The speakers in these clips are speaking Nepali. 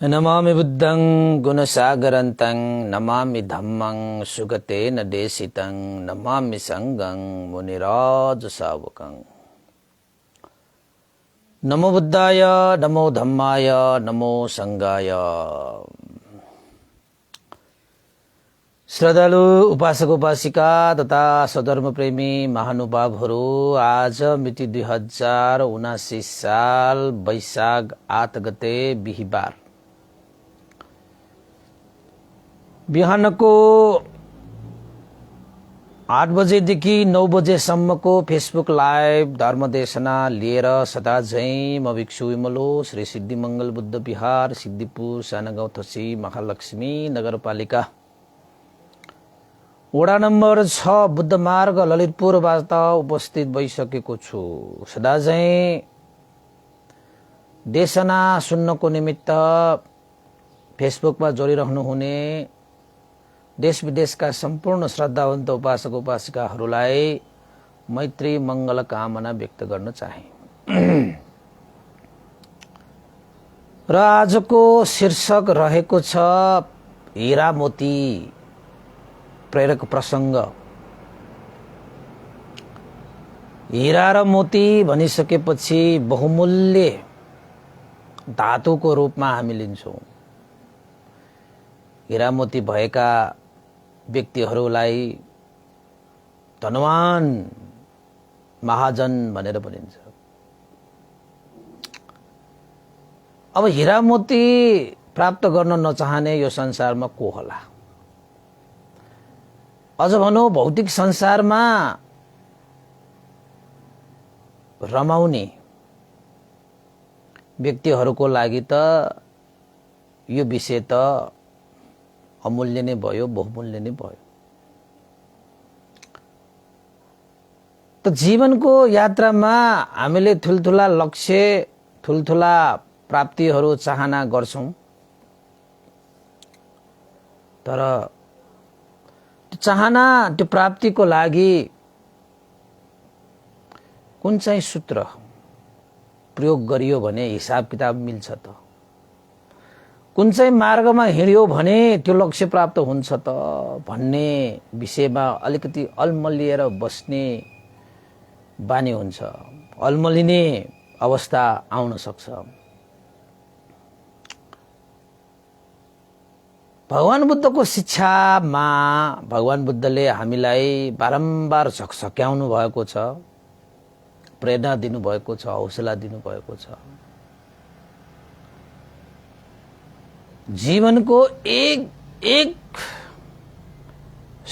नमामि बुद्धं गुणसागरन्तं नमामि धम्मं सुगतेन देशितं नमामि संघं मुनिराज सावकं। नमो बुद्धाय नमो धम्माय नमो संघाय। श्रद्धालु उपासक उपासिका तथा स्वधर्म प्रेमी महानुभावहरू, आज मिति 2079 साल वैशाख 8 गते बिहिबार बिहानको 8 बजेदेखि 9 बजेसम्मको फेसबुक लाइभ धर्मदेशना लिएर सदा झैं म भिक्षु विमलो श्री सिद्धिमंगल बुद्ध विहार सिद्धिपुर सानागाउँ थसी महालक्ष्मी नगरपालिका वडा नम्बर 6 बुद्ध मार्ग ललितपुरबाट उपस्थित भइसकेको छु। सदा झैं देशना सुन्नको निमित्त फेसबुकमा जोडिरहनु हुने देश विदेशका सम्पूर्ण श्रद्धावन्त उपासक उपासिकाहरूलाई मैत्री मंगल कामना व्यक्त गर्न चाहे। र आजको शीर्षक रहेको छ हीरा मोती प्रेरक प्रसंग। हीरा र मोती भनिसकेपछि बहुमूल्य धातुको रूपमा हामी लिन्छौं। हीरा मोती भएका व्यक्तिहरूलाई धनवान महाजन भनेर भनिन्छ। अब हीरा मोती प्राप्त गर्न नचाहने यो संसारमा को होला? अझ भनौं भौतिक संसारमा रमाउने व्यक्तिहरूको लागि त यो विषय त अमूल्य नै भयो, बहुमूल्य नै भयो। त जीवनको यात्रामा हामीले ठुलठुला लक्ष्य, ठुलठुला प्राप्तिहरू चाहना गर्छौं, तर त्यो चाहना, त्यो प्राप्तिको लागि कुन चाहिँ सूत्र प्रयोग गरियो भने हिसाब किताब मिल्छ त? कुन चाहिँ मार्गमा हिँड्यो भने त्यो लक्ष्य प्राप्त हुन्छ त भन्ने विषयमा अलिकति अल्मलिएर बस्ने बानी हुन्छ, अल्मलिने अवस्था आउन सक्छ। भगवान बुद्धको शिक्षामा भगवान बुद्धले हामीलाई बारम्बार झकझक्याउनु भएको छ, प्रेरणा दिनुभएको छ, हौसला दिनुभएको छ। जीवनको एक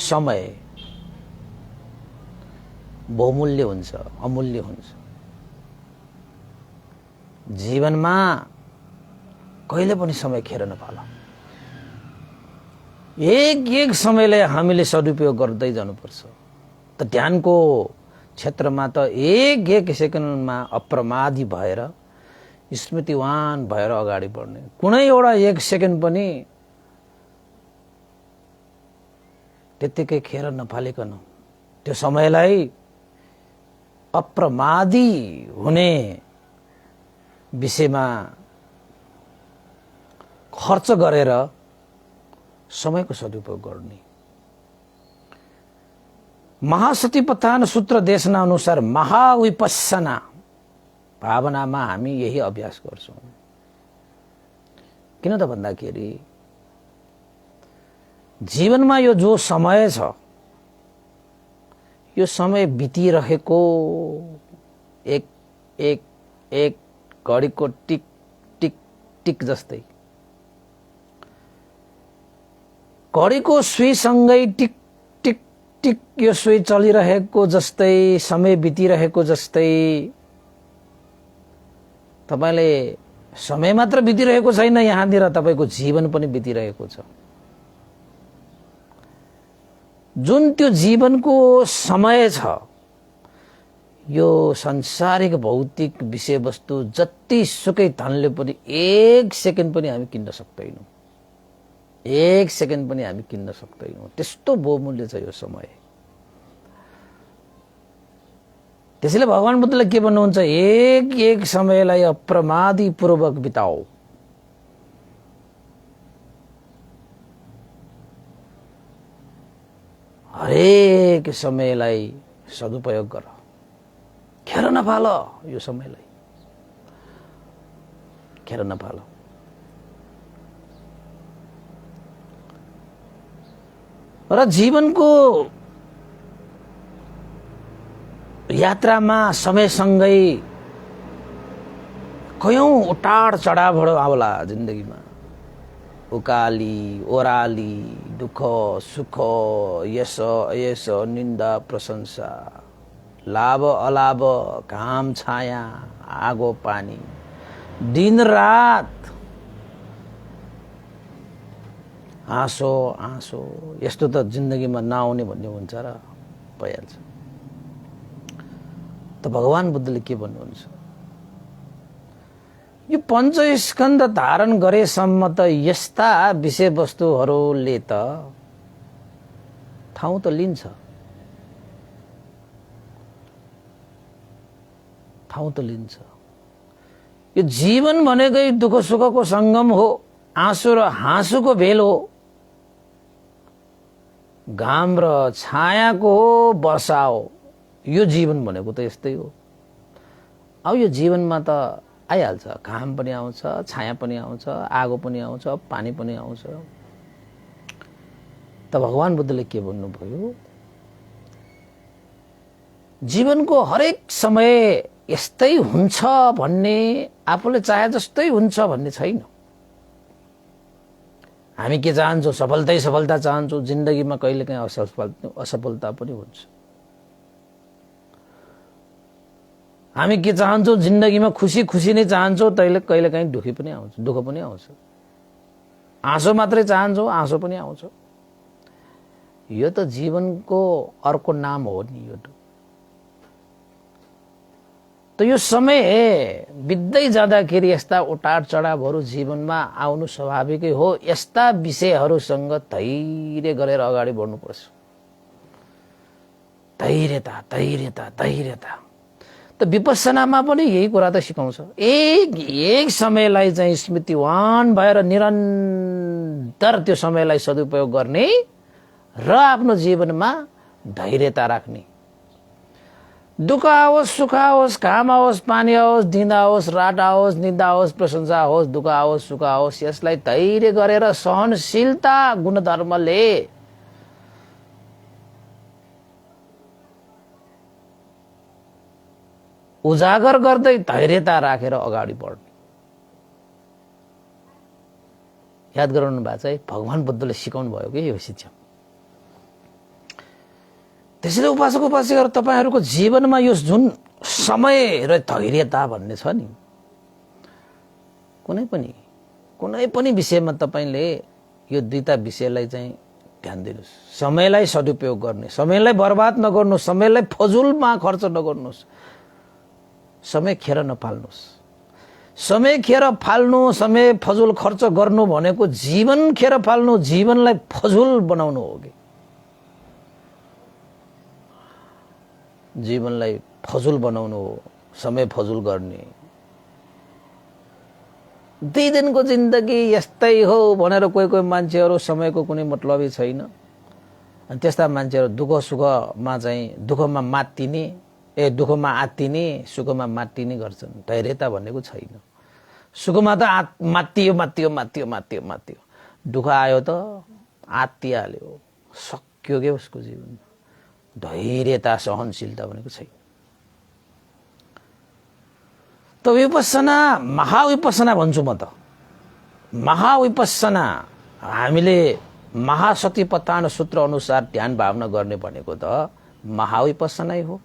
समय बहुमूल्य हुन्छ, अमूल्य हुन्छ। जीवनमा कहिले पनि समय खेर नपाल। एक समयलाई हामीले सदुपयोग गर्दै जानुपर्छ। त ध्यानको क्षेत्रमा त एक सेकेन्डमा अप्रमादी भएर स्मृतिवान भएर अगाडि बढ्ने, कुनै एउटा 1 सेकेन्ड पनि त्यतिकै खेर नफालिकन त्यो समयलाई अप्रमादी हुने विषयमा खर्च गरेर समयको सदुपयोग गर्ने। महासतिपत्थान सूत्र देशना अनुसार महाविपस्सना भावनामा हामी यही अभ्यास गर्छौं। किन त भन्दाखेरि जीवनमा यो जो समय छ, यो समय बितिरहेको एक घडीको टिक टिक टिक जस्तै, घडीको सुईसँगै टिक टिक टिक यो सुई चलिरहेको जस्तै, समय बितिरहेको जस्तै तपाईले समय मात्र बितिरहेको छैन, यहाँनिर तपाईको जीवन पनि बितिरहेको छ। जुन त्यो जीवनको समय छ, यो सांसारिक भौतिक विषयवस्तु जति सुकै धनले पनि 1 सेकेन्ड पनि हामी किन्न सक्दैनौं। 1 सेकेन्ड पनि हामी किन्न सक्दैनौं। त्यस्तो बहुमूल्य छ यो समय। त्यसैले भगवान बुद्धले के भन्नुहुन्छ, एक एक समयलाई अप्रमादी पूर्वक बिताओ। हरेक समयलाई सदुपयोग गर, खेर नफाल, यो समयलाई खेर नफाल। र जीवनको यात्रामा समयसँगै कयौं उतार चढावहरू आउला जिन्दगीमा, उकाली ओह्राली, दुःख सुख, यश अयश, निन्दा प्रशंसा, लाभ अलाभ, घाम छाया, आगो पानी, दिन रात, हाँसो आँसो। यस्तो त जिन्दगीमा नआउने भन्ने हुन्छ र भइहाल्छ। त भगवान बुद्धले के भन्नुहुन्छ, यो पञ्चस्कन्ध धारण गरेसम्म त यस्ता विषयवस्तुहरूले त ठाउँ त लिन्छ, ठाउँ त लिन्छ। यो जीवन भनेकै दुःख सुखको सङ्गम हो, आँसु र हाँसुको भेल हो, घाम र छायाको हो, वर्षा हो। यो जीवन भनेको त यस्तै हो। अब यो जीवनमा त आइहाल्छ, घाम पनि आउँछ, छाया पनि आउँछ, आगो पनि आउँछ, पानी पनि आउँछ। त भगवान बुद्धले के भन्नुभयो, जीवनको हरेक समय यस्तै हुन्छ भन्ने, आफूले चाहे जस्तै हुन्छ भन्ने छैन। हामी के चाहन्छौँ, सफलता चाहन्छौँ, जिन्दगीमा कहिलेकाहीँ असफलता पनि हुन्छ। हामी के चाहन्छौँ, जिन्दगीमा खुसी नै चाहन्छौँ, तैले कहिलेकाहीँ दुःख पनि आउँछ। आँसो मात्रै चाहन्छौँ, आँसो पनि आउँछ। यो त जीवनको अर्को नाम हो नि। त यो समय बित्दै जाँदाखेरि यस्ता उतार चढावहरू जीवनमा आउनु स्वाभाविकै हो। यस्ता विषयहरूसँग धैर्य गरेर अगाडि बढ्नुपर्छ। धैर्यता। त विपस्सनामा पनि यही कुरा त सिकाउँछ। एक समयलाई चाहिँ स्मृतिवान भएर निरन्तर त्यो समयलाई सदुपयोग गर्ने र आफ्नो जीवनमा धैर्यता राख्ने। दुःख आओस्, सुख आओस्, घाम आओस्, पानी आओस्, दिन आओस्, रात आओस्, निन्दा आओस्, प्रशंसा आओस्, दुःख आओस्, सुख आओस्, यसलाई धैर्य गरेर सहनशीलता गुणधर्मले उजागर गर्दै धैर्यता राखेर अगाडि बढ्ने। याद गराउनु भएको चाहिँ भगवान बुद्धले सिकाउनु भयो कि यो शिक्षा। त्यसैले उपासक उपासिकाहरू, तपाईहरूको जीवनमा यो जुन समय र धैर्यता भन्ने छ नि, कुनै पनि विषयमा तपाईले यो दुईटा विषयलाई चाहिँ ध्यान दिनुस्। समयलाई सदुपयोग गर्ने, समयलाई बर्बाद नगर्नुस्, समयलाई फजुलमा खर्च नगर्नुस्, समय खेर नफाल्नुस्। समय खेर फाल्नु, समय फजुल खर्च गर्नु भनेको जीवन खेर फाल्नु, जीवनलाई फजुल बनाउनु हो कि। जीवनलाई फजुल बनाउनु हो, समय फजुल गर्ने। 2 दिनको जिन्दगी यस्तै हो भनेर कोही मान्छेहरू समयको कुनै मतलबै छैन। अनि त्यस्ता मान्छेहरू दुःखमा आत्तिने, सुखमा मात्तिने गर्छन्। धैर्यता भनेको छैन। सुखमा त मात्तियो, दुःख आयो त आत्तिहाल्यो, सक्यो के उसको जीवन। धैर्यता सहनशीलता भनेको छैन। त विपस्सना, महाविपस्सना भन्छु म त। महाविपस्सना हामीले महासतिपट्टन सूत्र अनुसार ध्यान भावना गर्ने भनेको त महाविपस्सनै हो।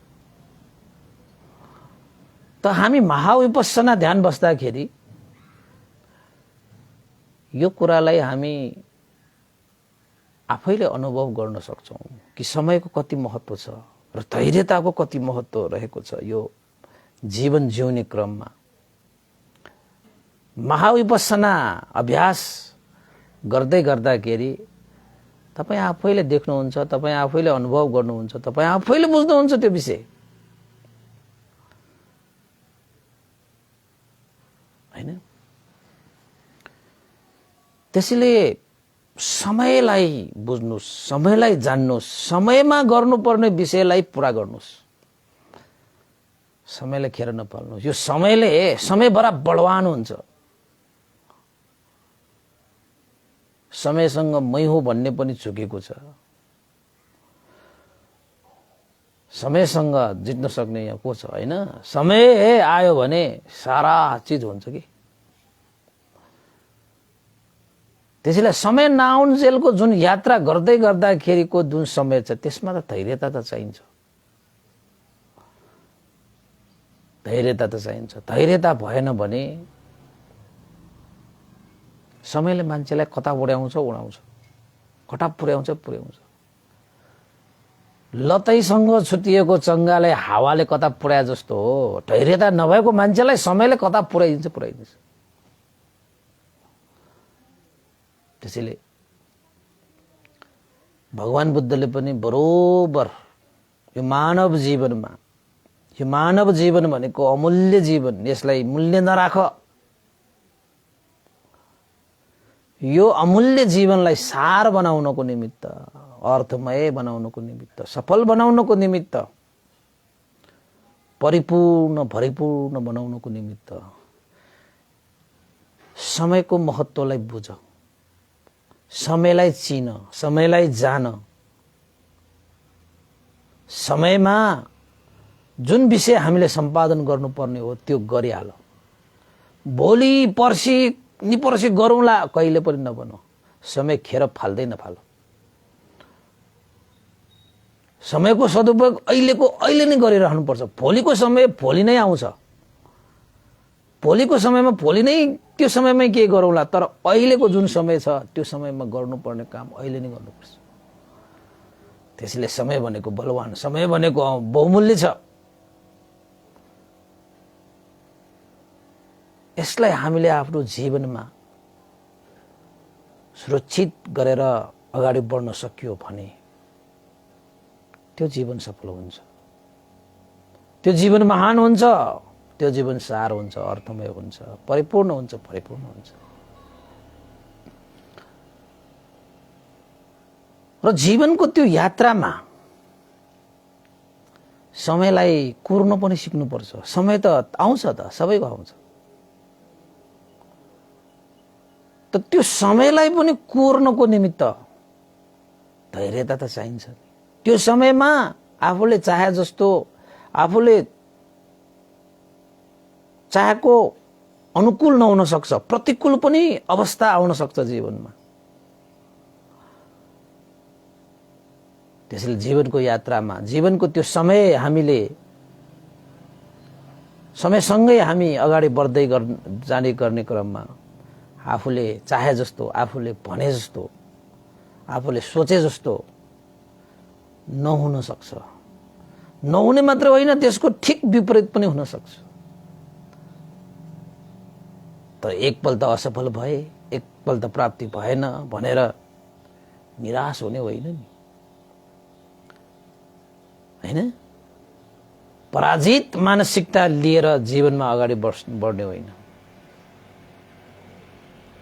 त हामी महाविपस्सना ध्यान बस्दाखेरि यो कुरालाई हामी आफैले अनुभव गर्न सक्छौं कि समयको कति महत्व छ र धैर्यताको कति महत्व रहेको छ यो जीवन जिउने क्रममा। महाविपस्सना अभ्यास गर्दै गर्दाखेरि तपाई आफैले देख्नुहुन्छ, तपाई आफैले अनुभव गर्नुहुन्छ, तपाई आफैले बुझ्नुहुन्छ त्यो विषय हैन। त्यसैले समयलाई बुझ्नुस्, समयलाई जान्नुस्, समयमा गर्नुपर्ने विषयलाई पूरा गर्नुस्, समयलाई खेर नपाल्नुस्। यो समय बडा बलवान हुन्छ। समयसँग मै हो भन्ने पनि चुकेको छ। समयसँग जित्न सक्ने यहाँ को छ, हैन? समय आयो भने सारा चीज हुन्छ कि। त्यसैले समय नआउन्जेलको जुन यात्रा गर्दै गर्दाखेरिको जुन समय छ त्यसमा त धैर्यता त चाहिन्छ। धैर्यता त चाहिन्छ। धैर्यता भएन भने समयले मान्छेलाई कता उडाउँछ, कता पुर्याउँछ। लतैसँग छुटिएको चङ्गाले हावाले कता पुर्याए जस्तो हो। धैर्यता नभएको मान्छेलाई समयले कता पुर्याइदिन्छ। त्यसैले भगवान बुद्धले पनि बरोबर यो मानव जीवन भनेको अमूल्य जीवन, यसलाई मूल्य नराख। यो अमूल्य जीवनलाई सार बनाउनको निमित्त, अर्थमय बनाउनको निमित्त, सफल बनाउनको निमित्त, भरिपूर्ण बनाउनको निमित्त समयको महत्त्वलाई बुझ, समयलाई चिन, समयलाई जान। समयमा जुन विषय हामीले सम्पादन गर्नुपर्ने हो त्यो गरिहाल। भोलि पर्सि गरौँला कहिले पनि नबनो। समय खेर फाल्दै नफाल। समयको सदुपयोग अहिले नै गरिरहनुपर्छ। भोलिको समय भोलि नै आउँछ। भोलिको समयमा भोलि नै त्यो समयमै के गरौँला, तर अहिलेको जुन समय छ त्यो समयमा गर्नुपर्ने काम अहिले नै गर्नुपर्छ। त्यसैले समय भनेको बलवान, समय भनेको बहुमूल्य छ। यसलाई हामीले आफ्नो जीवनमा सुरक्षित गरेर अगाडि बढ्न सकियो भने त्यो जीवन सफल हुन्छ, त्यो जीवन महान हुन्छ, त्यो जीवन सार हुन्छ, अर्थमय हुन्छ, परिपूर्ण हुन्छ। र जीवनको त्यो यात्रामा समयलाई कुर्न पनि सिक्नुपर्छ। समय त आउँछ, त सबैको आउँछ, त त्यो समयलाई पनि कुर्नको निमित्त धैर्यता त चाहिन्छ। त्यो समयमा आफूले चाहे जस्तो, आफूले चाहेको अनुकूल नहुन सक्छ, प्रतिकूल पनि अवस्था आउन सक्छ जीवनमा। त्यसैले जीवनको यात्रामा, जीवनको त्यो समय हामीले समयसँगै हामी अगाडि बढ्दै जाने गर्ने क्रममा आफूले चाहे जस्तो, आफूले भने जस्तो, आफूले सोचे जस्तो नहुन सक्छ। नहुने मात्र होइन, त्यसको ठिक विपरीत पनि हुन सक्छ। तर एकपल्ट असफल भए, एकपल्ट प्राप्ति भएन भनेर निराश हुने होइन नि, हैन? पराजित मानसिकता लिएर जीवनमा अगाडि बढ्ने होइन।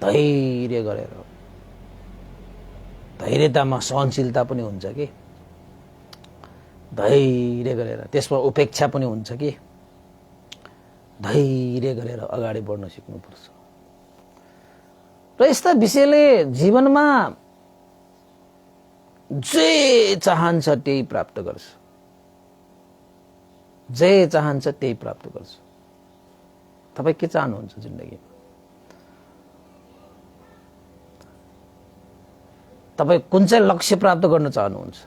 धैर्य गरेर, धैर्यतामा सहनशीलता पनि हुन्छ कि, धैर्य गरेर त्यसमा उपेक्षा पनि हुन्छ कि, धैर्य गरेर अगाडि बढ्न सिक्नुपर्छ। र यस्ता विषयले जीवनमा जे चाहन्छ त्यही प्राप्त गर्छ, जे चाहन्छ त्यही प्राप्त गर्छ। तपाईं के चाहनुहुन्छ जिन्दगीमा? तपाईं कुन चाहिँ लक्ष्य प्राप्त गर्न चाहनुहुन्छ?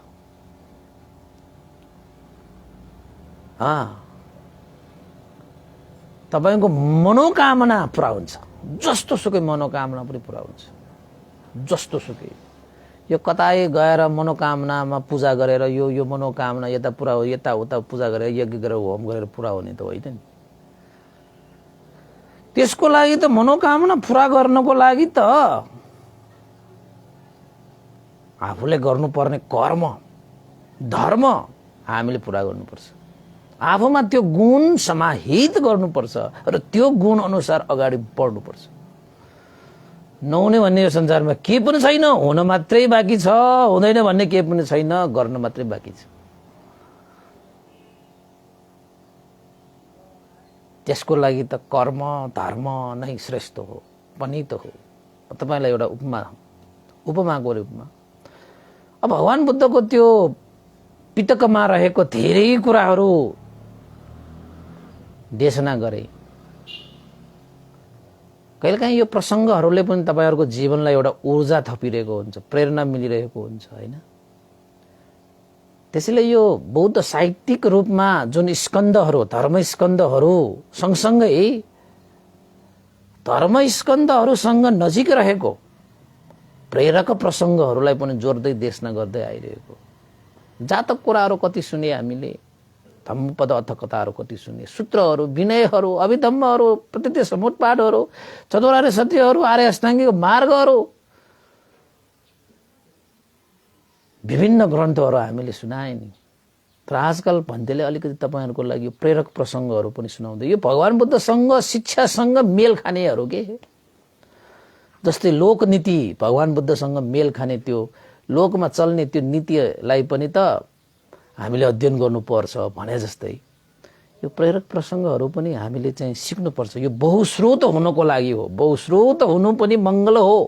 तपाईको मनोकामना पूरा हुन्छ, जस्तो सुकै मनोकामना पनि पूरा हुन्छ, जस्तो सुकै। यो कतै गएर मनोकामनामा पूजा गरेर यो मनोकामना यता पूरा हो, यता उता पूजा गरेर यज्ञ गरेर होम गरेर पूरा हुने त होइन नि। त्यसको लागि त मनोकामना पूरा गर्नको लागि त आफूले गर्नुपर्ने कर्म, धर्म हामीले पूरा गर्नुपर्छ। आफूमा त्यो गुण समाहित गर्नुपर्छ र त्यो गुण अनुसार अगाडि बढ्नुपर्छ। नहुने भन्ने यो संसारमा के पनि छैन, हुन मात्रै बाँकी छ, हुँदैन भन्ने के पनि छैन, गर्न मात्रै बाँकी छ। त्यसको लागि त कर्म धर्म नै श्रेष्ठ हो, पनि त हो। तपाईलाई एउटा उपमाको रूपमा अब भगवान बुद्धको त्यो पिटकमा रहेको धेरै कुराहरू देशना गरे। कहिलेकाहीँ यो प्रसङ्गहरूले पनि तपाईहरुको जीवनलाई एउटा ऊर्जा थपिरहेको हुन्छ, प्रेरणा मिलिरहेको हुन्छ हैन। त्यसैले यो बौद्ध साहित्यिक रूपमा जुन स्कन्धहरू, धर्म स्कन्धहरू सँगसँगै धर्म स्कन्धहरूसँग नजिक रहेको प्रेरक प्रसङ्गहरूलाई पनि जोड्दै देशना गर्दै आइरहेको। जातक कुराहरू कति सुने हामीले, धम्मपद अर्थकथाहरू कति सुने, सूत्रहरू, विनयहरू, अभिधम्महरू, प्रतित्य समुत्पादहरू, चतुरार्य सत्यहरू, आर्य अष्टाङ्गिक मार्गहरू, विभिन्न ग्रन्थहरू हामीले सुनाए नि। तर आजकल भन्तेले अलिकति तपाईहरुको लागि प्रेरक प्रसङ्गहरू पनि सुनाउँदै, यो भगवान बुद्धसँग शिक्षासँग मेल खानेहरू के, जस्तै लोकनीति भगवान बुद्धसँग मेल खाने त्यो लोकमा चल्ने त्यो नीतिलाई पनि त हामीले अध्ययन गर्नुपर्छ भने जस्तै यो प्रेरक प्रसङ्गहरू पनि हामीले चाहिँ सिक्नुपर्छ। यो बहुस्रोत हुनको लागि हो, बहुस्रोत हुनु पनि मङ्गल हो।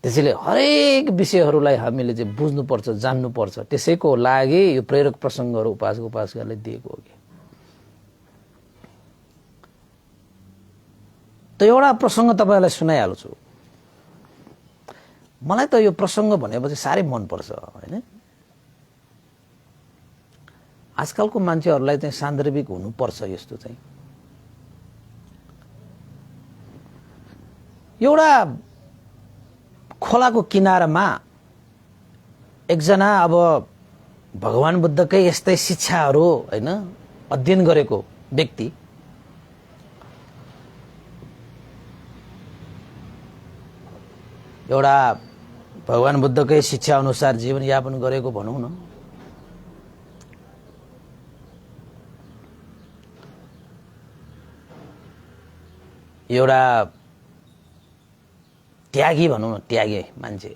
त्यसैले हरेक विषयहरूलाई हामीले चाहिँ बुझ्नुपर्छ, जान्नुपर्छ। त्यसैको लागि यो प्रेरक प्रसङ्गहरू उपासक उपासिकाले दिएको हो। त एउटा प्रसङ्ग तपाईहरुलाई सुनाइहाल्छु। मलाई त यो प्रसङ्ग भनेपछि साह्रै मन पर्छ हैन। आजकलको मान्छेहरूलाई चाहिँ सान्दर्भिक हुनुपर्छ यस्तो चाहिँ। एउटा खोलाको किनारमा एकजना अब भगवान बुद्धकै यस्तै शिक्षाहरू हैन अध्ययन गरेको व्यक्ति एउटा भगवान बुद्धकै शिक्षा अनुसार जीवन यापन गरेको भनौं न। एउटा त्यागी भनौं न, त्यागी मान्छे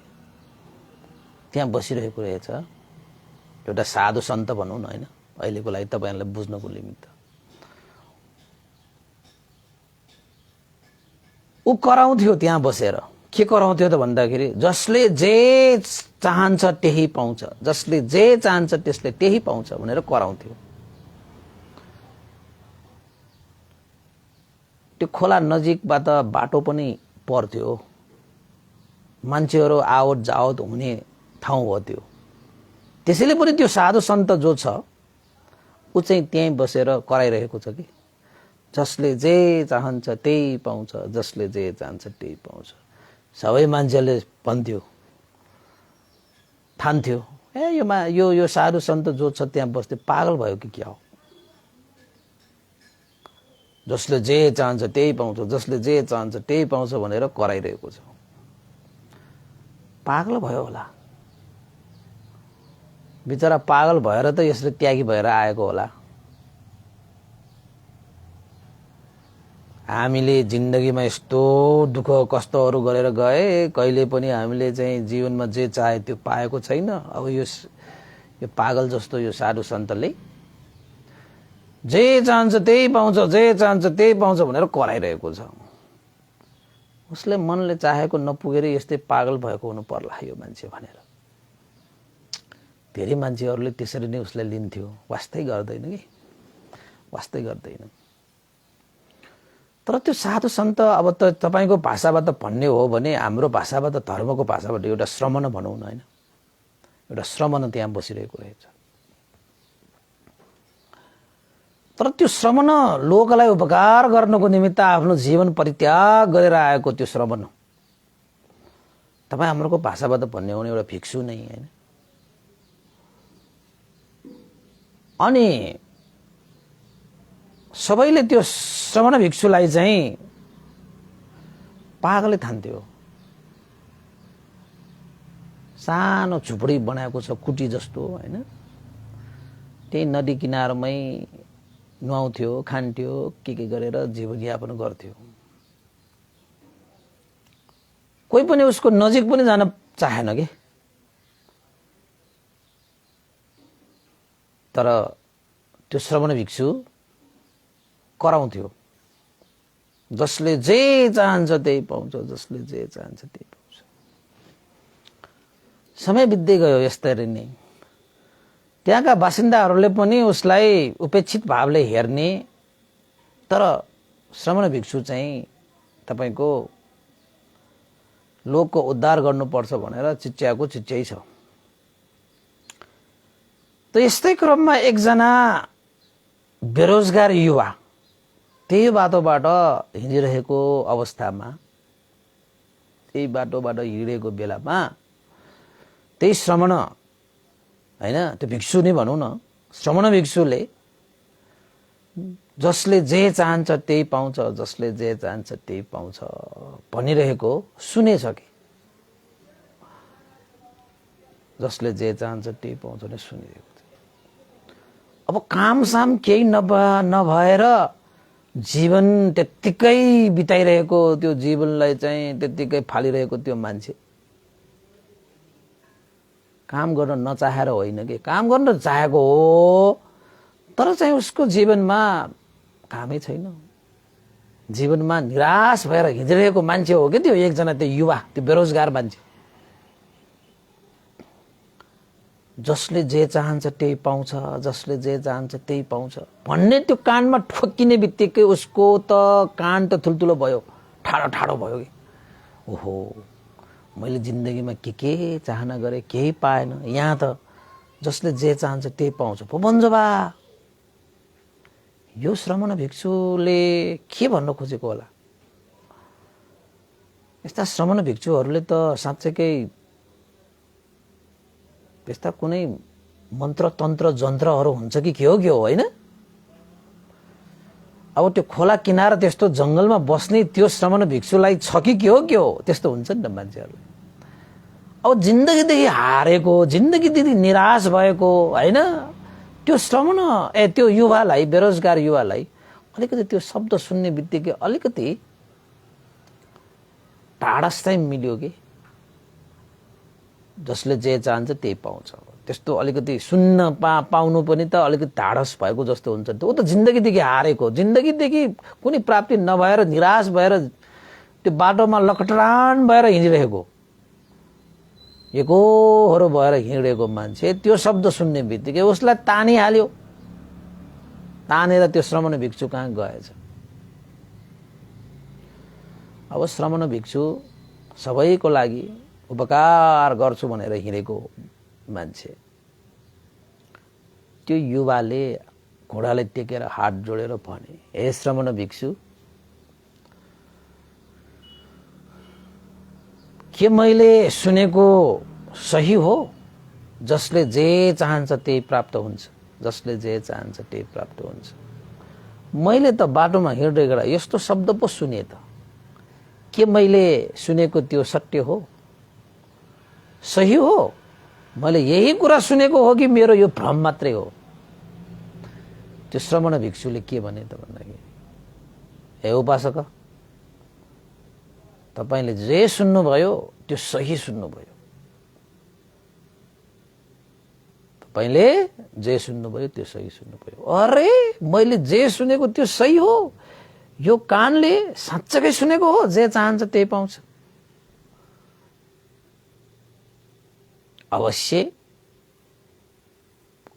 त्यहाँ बसिरहेको रहेछ। एउटा साधु सन्त भनौं न हैन, अहिलेको लागि तपाईहरुलाई बुझ्नको निमित्त। उ कराउँथ्यो त्यहाँ बसेर। के कराउँथ्यो त भन्दाखेरि जसले जे चाहन्छ त्यही पाउँछ, जसले जे चाहन्छ त्यसले त्यही पाउँछ भनेर कराउँथ्यो। त्यो खोला नजिकबाट बाटो पनि पर्थ्यो, मान्छेहरू आवत जावत हुने ठाउँ हो त्यो। त्यसैले पनि त्यो साधु सन्त जो छ उ चाहिँ त्यही बसेर कराइरहेको छ कि जसले जे चाहन्छ त्यही पाउँछ, जसले जे चाहन्छ त्यही पाउँछ। सबै मान्छेले भन्थ्यो, ठान्थ्यो ए यो साधु सन्त जो छ त्यहाँ बस्दै पागल भयो कि क्या हो। जसले जे चाहन्छ त्यही पाउँछ, जसले जे चाहन्छ त्यही पाउँछ भनेर कराइरहेको छ। पागल भयो होला, बिचरा पागल भएर त यसले त्यागी भएर आएको होला। हामीले जिन्दगीमा यस्तो दुःख कष्टहरू गरेर गए, कहिले पनि हामीले चाहिँ जीवनमा जे चाहे त्यो पाएको छैन। अब यो पागल जस्तो यो साधु सन्तले जे चाहन्छ त्यही पाउँछ, जे चाहन्छ त्यही पाउँछ भनेर कराइरहेको छ। उसले मनले चाहेको नपुगेर यस्तै पागल भएको हुनु पर्ला यो मान्छे भनेर धेरै मान्छेहरूले त्यसरी नै उसलाई लिन्थ्यो। वास्तै गर्दैन कि, वास्तै गर्दैन। तर त्यो साधु सन्त अब त तपाईको भाषाबाट भन्ने हो भने, हाम्रो भाषाबाट, धर्मको भाषाबाट एउटा श्रमण भनौं न हैन, एउटा श्रमण त्यहाँ बसिरहेको रहेछ। तर त्यो श्रमण लोकलाई उपकार गर्नको निमित्त आफ्नो जीवन परित्याग गरेर आएको त्यो श्रमण, तपाई हाम्रो भाषाबाट भन्ने हो भने एउटा भिक्षु नै हैन। अनि सबैले त्यो श्रमण भिक्षुलाई चाहिँ पागलै ठान्थ्यो। सानो झुपडी बनाएको छ कुटी जस्तो हैन, त्यही नदी किनारमै नुहाउँथ्यो, खान्थ्यो, के गरेर जीवनयापन गर्थ्यो। कोही पनि उसको नजिक पनि जान चाहेन के। तर त्यो श्रमण भिक्षु कराउँथ्यो, जसले जे चाहन्छ त्यही पाउँछ, जसले जे चाहन्छ त्यही पाउँछ। समय बित्दै गयो यस्तरी नै। त्यहाँका बासिन्दाहरूले पनि उसलाई उपेक्षित भावले हेर्ने, तर श्रमण भिक्षु चाहिँ तपाईको लोकको उद्धार गर्नुपर्छ भनेर चिच्याएको चिच्याइ छ। त यस्तै क्रममा एकजना बेरोजगार युवा त्यही बाटोबाट हिँडिरहेको अवस्थामा, त्यही बाटोबाट हिँडेको बेलामा त्यही श्रमण हैन, त्यो भिक्षु नै भनौँ न, श्रमण भिक्षुले जसले जे चाहन्छ त्यही पाउँछ, जसले जे चाहन्छ त्यही पाउँछ भनिरहेको सुनेछ कि। जसले जे चाहन्छ त्यही पाउँछ भने सुनिरहेको। अब कामसाम केही नभएर जीवन त्यत्तिकै बिताइरहेको, त्यो जीवनलाई चाहिँ त्यत्तिकै फालिरहेको त्यो मान्छे काम गर्न नचाहेर होइन कि, काम गर्न चाहेको हो, तर चाहिँ उसको जीवनमा कामै छैन। जीवनमा निराश भएर हिँडिरहेको मान्छे हो कि त्यो एकजना, त्यो युवा, त्यो बेरोजगार मान्छे। जसले जे चाहन्छ त्यही पाउँछ, जसले जे चाहन्छ त्यही पाउँछ भन्ने त्यो कानमा ठोक्किने बित्तिकै उसको त कान त ठुल्ठुलो भयो, ठाडो ठाडो भयो कि ओहो मैले जिन्दगीमा के चाहना गरेँ केही पाएन, यहाँ त जसले जे चाहन्छ त्यही पाउँछ पो भन्छ बा। यो श्रमण भिक्षुले के भन्न खोजेको होला? यस्ता श्रमण भिक्षुहरूले त साँच्चैकै त्यस्ता कुनै मन्त्र तन्त्र जन्त्रहरू हुन्छ कि के हो होइन? अब त्यो खोला किनारा त्यस्तो जंगलमा बस्ने त्यो श्रमण भिक्षुलाई छ कि के हो त्यस्तो हुन्छ नि त मान्छेहरू। अब जिन्दगीदेखि हारेको, जिन्दगीदेखि निराश भएको होइन, त्यो श्रमण त्यो युवालाई, बेरोजगार युवालाई अलिकति त्यो शब्द सुन्ने बित्तिकै अलिकति टाढस चाहिँ मिल्यो कि जसले जे चाहन्छ त्यही पाउँछ। त्यस्तो अलिकति सुन्न पाउनु पनि त अलिकति ढाडस भएको जस्तो हुन्छ। त्यो त जिन्दगीदेखि हारेको, जिन्दगीदेखि कुनै प्राप्ति नभएर निराश भएर त्यो बाटोमा लकटरान भएर हिँडिरहेको, एकोहोरो भएर हिँडेको मान्छे त्यो शब्द सुन्ने बित्तिकै उसलाई तानिहाल्यो। तानेर त्यो श्रमण भिक्षु कहाँ गएछ। अब श्रमण भिक्षु सबैको लागि उपकार गर्छु भनेर हिँडेको मान्छे, त्यो युवाले घोडाले टेकेर हात जोडेर भने, हे श्रमण भिक्षु, के मैले सुनेको सही हो? जसले जे चाहन्छ त्यही प्राप्त हुन्छ, जसले जे चाहन्छ त्यही प्राप्त हुन्छ। मैले त बाटोमा हिँड्दै गर्दा यस्तो शब्द पो सुने त, के मैले सुनेको त्यो सत्य हो, सही हो? मैले यही कुरा सुनेको हो कि मेरो यो भ्रम मात्रै हो? त्यो श्रमण भिक्षुले के भने त भन्दाखेरि, हे उपासक, तपाईले जे सुन्नुभयो त्यो सही सुन्नुभयो। तपाईले जे सुन्नुभयो त्यो सही सुन्नुभयो। अरे मैले जे सुनेको त्यो सही हो, यो कानले साँच्चै सुनेको हो, जे चाहन्छ त्यही पाउँछ। अवश्य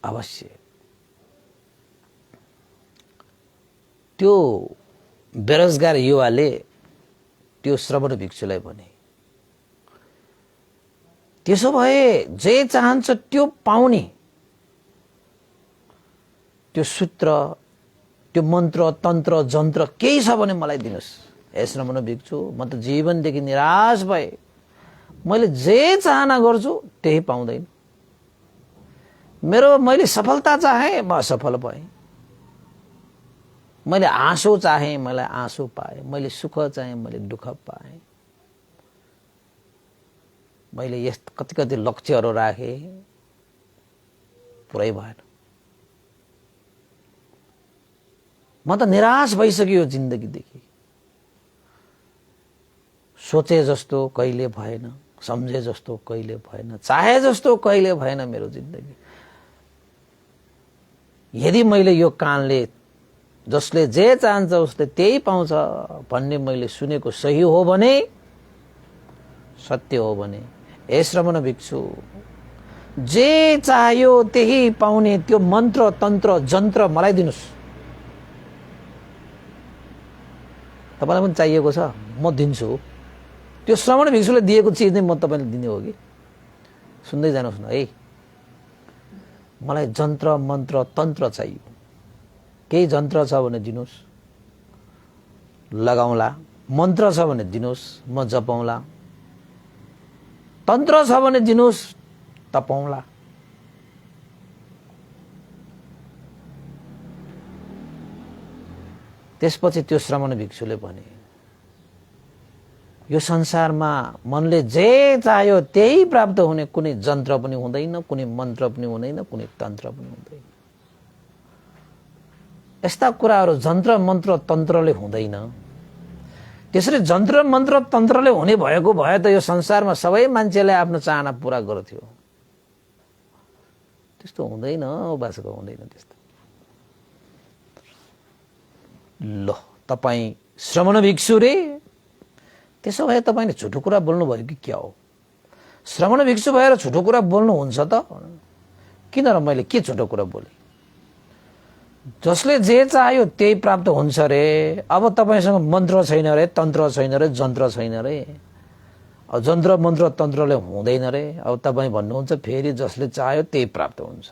अवश्य त्यो बेरोजगार युवाले त्यो श्रमण भिक्षुलाई भने, त्यसो भए जे चाहन्छ त्यो पाउने त्यो सूत्र, त्यो मन्त्र तन्त्र जन्त्र केही छ भने मलाई दिनुस्। हे श्रमण भिक्षु, म त जीवनदेखि निराश भए, मैले जे चाहना गर्छु त्यही पाउँदैन। मैले सफलता चाहे म असफल भएँ, मैले आँसु चाहे मलाई आँसु पाएँ, मैले सुख चाहे मैले दुःख पाएँ, मैले कति कति लक्ष्यहरू राखे, पुरै भएन। म त निराश भइसक्यो जिन्दगीदेखि। सोचे जस्तो कहिले भएन, सम्झे जस्तो कहिले भएन, चाहे जस्तो कहिले भएन मेरो जिन्दगी। यदि मैले यो कानले जसले जे चाहन्छ उसले त्यही पाउँछ भन्ने मैले सुनेको सही हो भने, सत्य हो भने, हे श्रमण भिक्षु, जे चाह्यो त्यही पाउने त्यो मन्त्र तन्त्र जन्त्र मलाई दिनुस्। तपाईलाई पनि चाहिएको छ, म दिन्छु। त्यो श्रमण भिक्षुले दिएको चिज नै म तपाईले दिने हो कि? सुन्दै जानुहोस् न है। मलाई जन्त्र मन्त्र तन्त्र चाहियो। केही जन्त्र छ भने दिनुस्, लगाउँला। मन्त्र छ भने दिनुस्, म जपौँला। तन्त्र छ भने दिनुस्, तपौँला। त्यसपछि त्यो श्रमण भिक्षुले भने, यो संसारमा मनले जे चाह्यो त्यही प्राप्त हुने कुनै जन्त्र पनि हुँदैन, कुनै मन्त्र पनि हुँदैन, कुनै तन्त्र पनि हुँदैन। यस्ता कुराहरू जन्त्र मन्त्र तन्त्रले हुँदैन। त्यसरी जन्त्र मन्त्र तन्त्रले हुने भएको भए त यो संसारमा सबै मान्छेले आफ्नो चाहना पूरा गर्थ्यो। त्यस्तो हुँदैन बासको, हुँदैन त्यस्तो। ल तपाई श्रमण भिक्षु रे, त्यसो भए तपाईले झुटो कुरा बोल्नु भयो कि क्या हो? श्रमण भिक्षु भएर झुटो कुरा बोल्नुहुन्छ त? किन र मैले के झुटो कुरा बोले? जसले जे चाह्यो त्यही प्राप्त हुन्छ रे। अब तपाईसँग मन्त्र छैन रे, तन्त्र छैन रे, जन्त्र छैन रे। अब जन्त्र मन्त्र तन्त्रले हुँदैन रे। अब तपाईँ भन्नुहुन्छ फेरि जसले चाह्यो त्यही प्राप्त हुन्छ।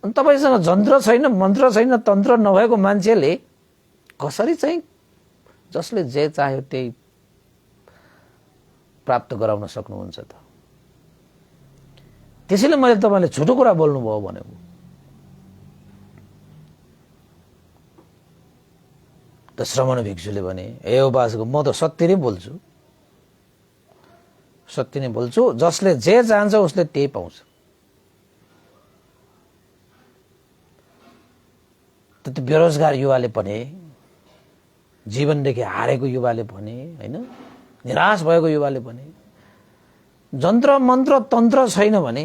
अनि तपाईसँग जन्त्र छैन, मन्त्र छैन, तन्त्र नभएको मान्छेले कसरी चाहिँ जसले जे चाह्यो त्यही प्राप्त गराउन सक्नुहुन्छ त? त्यसैले मैले तपाईले झुटो कुरा बोल्नुभयो भनेको। त श्रमण भिक्षुले भने, हे उपासक, म त सत्य नै बोल्छु, सत्य नै बोल्छु। जसले जे चाहन्छ उसले त्यही पाउँछ। त त्यो बेरोजगार युवाले भने, जीवनदेखि हारेको युवाले भने, हैन, निराश भएको युवाले भने, जन्त्र मन्त्र तन्त्र छैन भने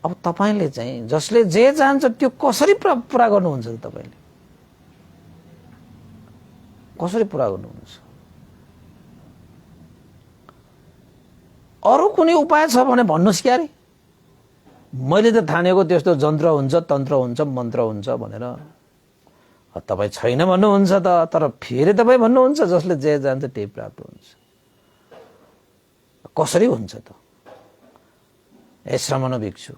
अब तपाईले चाहिँ जसले जे चाहन्छ त्यो कसरी पुरा गर्नुहुन्छ त? तपाईले कसरी पुरा गर्नुहुन्छ? अरु कुनै उपाय छ भने भन्नुस् क्यारे? मैले त ठानेको त्यस्तो जन्त्र हुन्छ, तन्त्र हुन्छ, मन्त्र हुन्छ भनेर। तपाईँ छैन भन्नुहुन्छ त, तर फेरि तपाईँ भन्नुहुन्छ जसले जे जान्छ त्यही प्राप्त हुन्छ। कसरी हुन्छ त? हे श्रमण भिक्षु,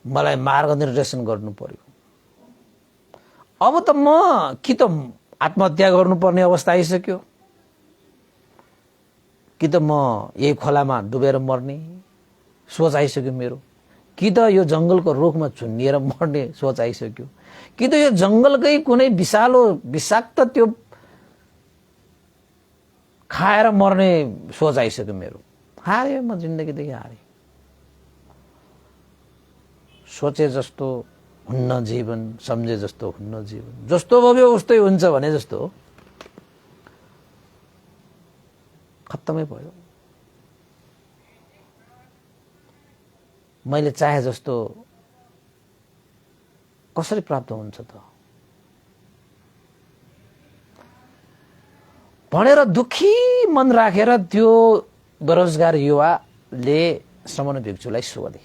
मलाई मार्गनिर्देशन गर्नु पर्यो। अब त म कि त आत्महत्या गर्नुपर्ने अवस्था आइसक्यो, कि त म यही खोलामा डुबेर मर्ने सोच आइसक्यो मेरो, कि त यो जंगलको रुखमा झुन्डिएर मर्ने सोच आइसक्यो, कि त यो जंगलकै कुनै विषालु विषाक्त त्यो खाएर मर्ने सोच आइसक्यो मेरो। हारे म जिन्दगीदेखि हारे। सोचे जस्तो हुन्न जीवन, सम्झे जस्तो हुन्न जीवन। जस्तो भव्यो उस्तै हुन्छ भने जस्तो खत्तमै भयो। मैले चाहे जस्तो कसरी प्राप्त हुन्छ त? भनेर दुखी मन राखेर त्यो बेरोजगार युवाले श्रमण भिक्षुलाई सोधे।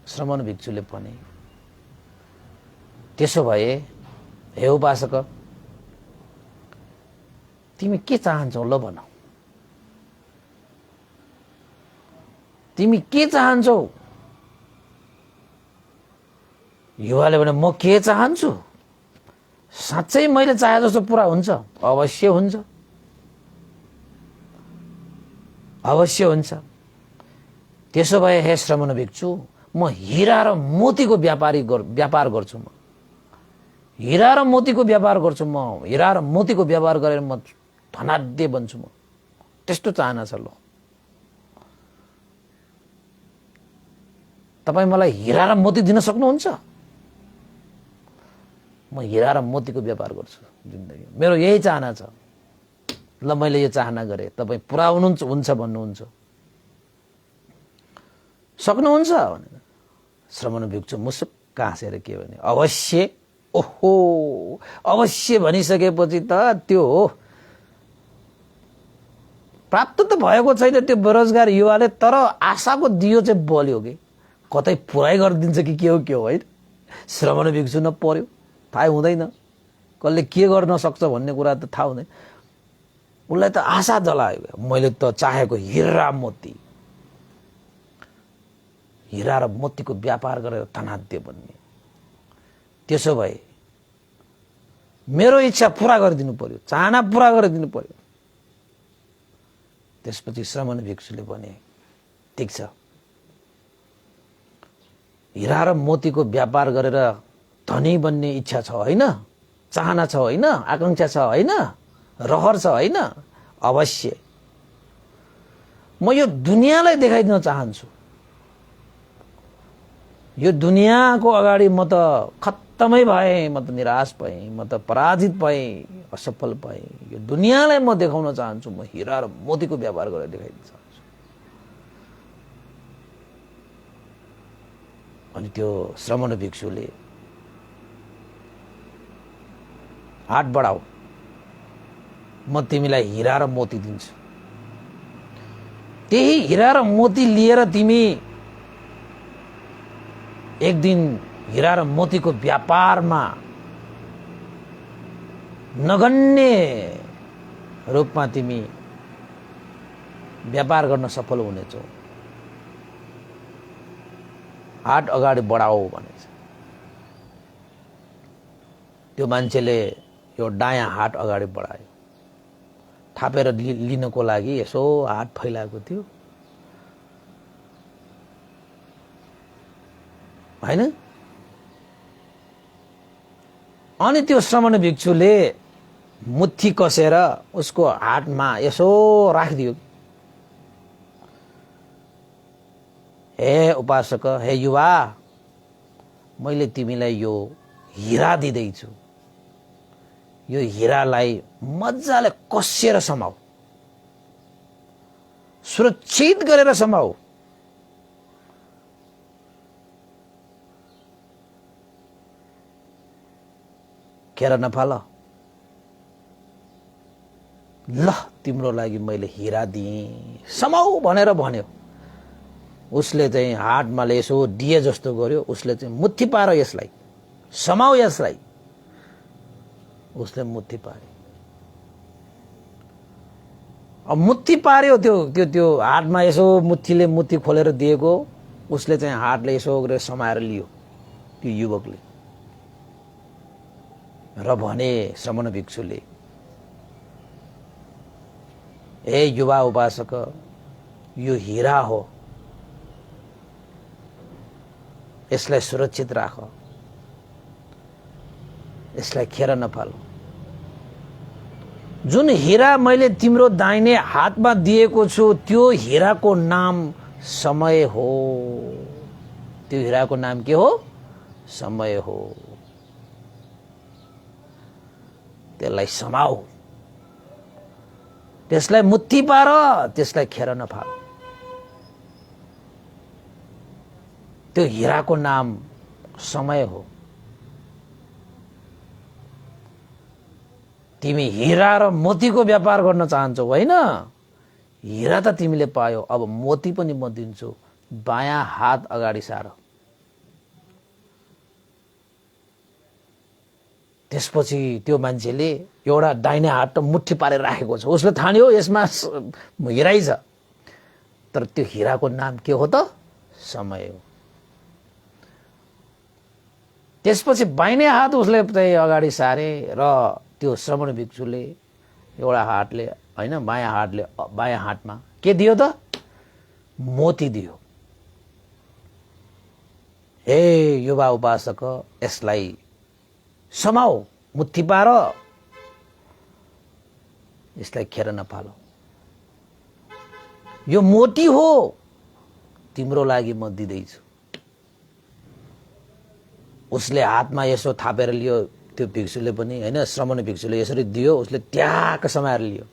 श्रमण भिक्षुले भने, त्यसो भए हे उपासक, तिमी के चाहन्छौ ल भन? तिमी के चाहन्छौ? युवाले भने, म के चाहन्छु? साँच्चै मैले चाहे जस्तो पुरा हुन्छ? अवश्य हुन्छ, अवश्य हुन्छ। त्यसो भए हे श्रमण भिक्षु, म हीरा र मोतीको व्यापार गर्छु। म हीरा र मोतीको व्यापार गर्छु। म हीरा र मोतीको व्यापार गरेर म धनाढ्य बन्छु। म त्यस्तो चाहना छ। ल तपाईँ मलाई हिरा र मोती दिन सक्नुहुन्छ? म हिरा र मोतीको व्यापार गर्छु जिन्दगी, मेरो यही चाहना छ। ल मैले यो चाहना गरेँ, तपाईँ पुरा हुन्छ भन्नुहुन्छ, सक्नुहुन्छ भनेर श्रमण भिक्षु मुसुक्क हाँसेर के भने अवश्य। ओहो, अवश्य भनिसकेपछि त त्यो प्राप्त त भएको छैन त्यो बेरोजगार युवाले, तर आशाको दियो चाहिँ बल्यो कि कतै पुरै गरिदिन्छ कि के हो होइन। श्रमण भिक्षु न पर्यो थाहै हुँदैन, कसले के गर्न सक्छ भन्ने कुरा त थाहा हुँदैन। उसलाई त आशा जलायो, मैले त चाहेको हिरा र मोतीको व्यापार गरेर धनाढ्य बन्ने। त्यसो भए मेरो इच्छा पूरा गरिदिनु पर्यो, चाहना पूरा गरिदिनु पर्यो। त्यसपछि श्रमण भिक्षुले भने ठिक छ, हिरा र मोतीको व्यापार गरेर धनी बन्ने इच्छा छ होइन, चाहना छ होइन, आकांक्षा छ होइन, रहर छ होइन, अवश्य म यो दुनियाँलाई देखाइदिन चाहन्छु। यो दुनियाँको अगाडि म त खत्तमै भएँ, म त निराश भएँ, म त पराजित भएँ, असफल भएँ। यो दुनियाँलाई म देखाउन चाहन्छु, म हिरा र मोतीको व्यापार गरेर देखाइदिन चाहन्छु। अनि त्यो श्रमण भिक्षुले हात बढाऊ, म तिमीलाई हिरा र मोती दिन्छु। त्यही हिरा र मोती लिएर तिमी एक दिन हिरा र मोतीको व्यापारमा नगन्य रूपमा तिमी व्यापार गर्न सफल हुनेछौ। हात अगाडि बढाऊ भनेछ। त्यो मान्छेले यो दायाँ हात अगाडि बढायो, थापेर लिनको लागि यसो हात फैलाएको थियो हैन। अनि त्यो श्रमण भिक्षुले मुट्ठी कसेर उसको हातमा यसो राखिदियो। हे उपासक, हे युवा, मैले तिमीलाई यो हिरा दिँदैछु, यो हिरालाई मजाले कसेर समाऊ, सुरक्षित गरेर समाऊ। खेर नफाल। ल तिम्रो लागि मैले हिरा दिएँ, समाऊ भनेर भन्यो। उसले चाहिँ हातमा यसो दिए जस्तो गर्यो, उसले चाहिँ मुट्ठी पार्यो यसलाई, समाऊ यसलाई। उसले मुट्ठी पार्यो। अब मुट्ठी पार्यो, त्यो हातमा यसो मुट्ठी खोलेर दिएको, उसले चाहिँ हातले यसो गरेर समाएर लियो त्यो युवकले र भने श्रमण भिक्षुले, हे युवा उपासक, यो हिरा हो, यसलाई सुरक्षित राख, यसलाई खेर नफाल। जुन हिरा मैले तिम्रो दाहिने हातमा दिएको छु त्यो हिराको नाम समय हो। त्यो हिराको नाम के हो? समय हो। त्यसलाई समाऊ, त्यसलाई मुट्ठी पार, त्यसलाई खेर नफाल। त्यो हिराको नाम समय हो। तिमी हिरा र मोतीको व्यापार गर्न चाहन्छौ होइन? हिरा त तिमीले पायो, अब मोती पनि म दिन्छु। बायाँ हात अगाडि सार। त्यसपछि त्यो मान्छेले एउटा दाहिने हात त मुट्ठी पारेर राखेको छ, उसले ठान्यो यसमा हिरै छ, तर त्यो हिराको नाम के हो त? समय हो। त्यसपछि बाहिने हात उसले चाहिँ अगाडि सारे र त्यो श्रमण भिक्षुले एउटा हातले होइन, बायाँ हातले बायाँ हातमा के दियो त? मोती दियो। हे युवा उपासक, यसलाई समाऊ, मुट्ठी पार, यसलाई खेर नफाल। यो मोती हो, तिम्रो लागि म दिँदैछु। उसले हातमा यसो थापेर लियो, त्यो भिक्षुले पनि हैन, श्रमण भिक्षुले यसरी दियो, उसले ट्याक्क समाएर लियो।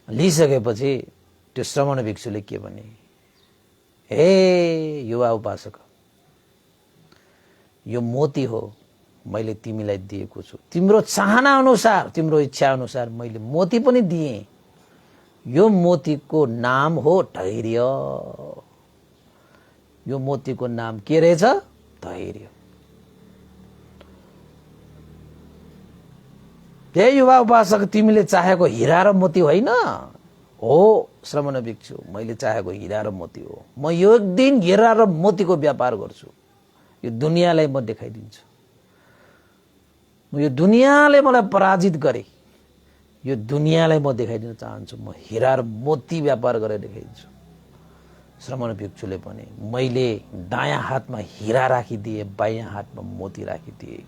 लिइसकेपछि त्यो श्रमण भिक्षुले के भने, हे युवा उपासक, यो मोती हो, मैले तिमीलाई दिएको छु, तिम्रो चाहना अनुसार, तिम्रो इच्छा अनुसार मैले मोती पनि दिएँ। यो मोतीको नाम हो धैर्य। यो मोतीको नाम के रहेछ? धैर्य। हे युवा उपासक, तिमीले चाहेको हिरा र मोती होइन? हो श्रमण भिक्षु, मैले चाहेको हिरा र मोती हो। म यो एक दिन हिरा र मोतीको व्यापार गर्छु, यो दुनियाँलाई म देखाइदिन्छु। यो दुनियाँले मलाई पराजित गरे, यो दुनियाँलाई म देखाइदिन चाहन्छु। म हिरा र मोती व्यापार गरेर देखाइदिन्छु। श्रमण भिक्षुले भने, मैले दायाँ हातमा हिरा राखिदिए, बायाँ हातमा मोती राखिदिए।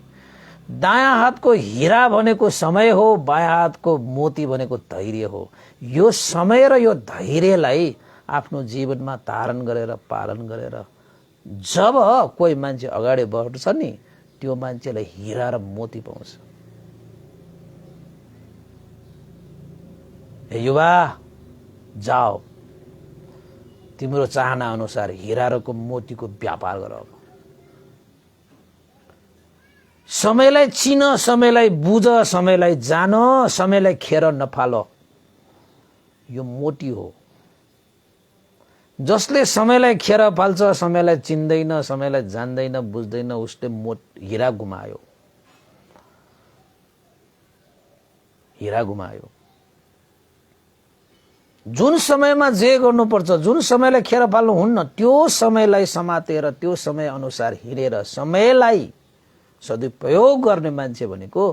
दायाँ हातको हिरा भनेको समय हो, बायाँ हातको मोती भनेको धैर्य हो। यो समय र यो धैर्यलाई आफ्नो जीवनमा धारण गरेर, पालन गरेर जब कोही मान्छे अगाडि बढ्छ नि, त्यो मान्छेलाई हिरा र मोती पाउँछ। हे युवा, जाओ, तिम्रो चाहना अनुसार हिरा र मोतीको व्यापार गर। समयलाई चिन, समयलाई बुझ, समयलाई जान, समयलाई खेर नफाल। यो मोती हो। जसले समयलाई खेर फाल्छ, समयलाई चिन्दैन, समयलाई जान्दैन, बुझ्दैन, उसले हिरा गुमायो। हिरा गुमायो। जुन समयमा जे गर्नुपर्छ, जुन समयलाई खेर फाल्नु हुन्न, त्यो समयलाई समातेर, त्यो समय अनुसार हिँडेर समयलाई सदुपयोग गर्ने मान्छे भनेको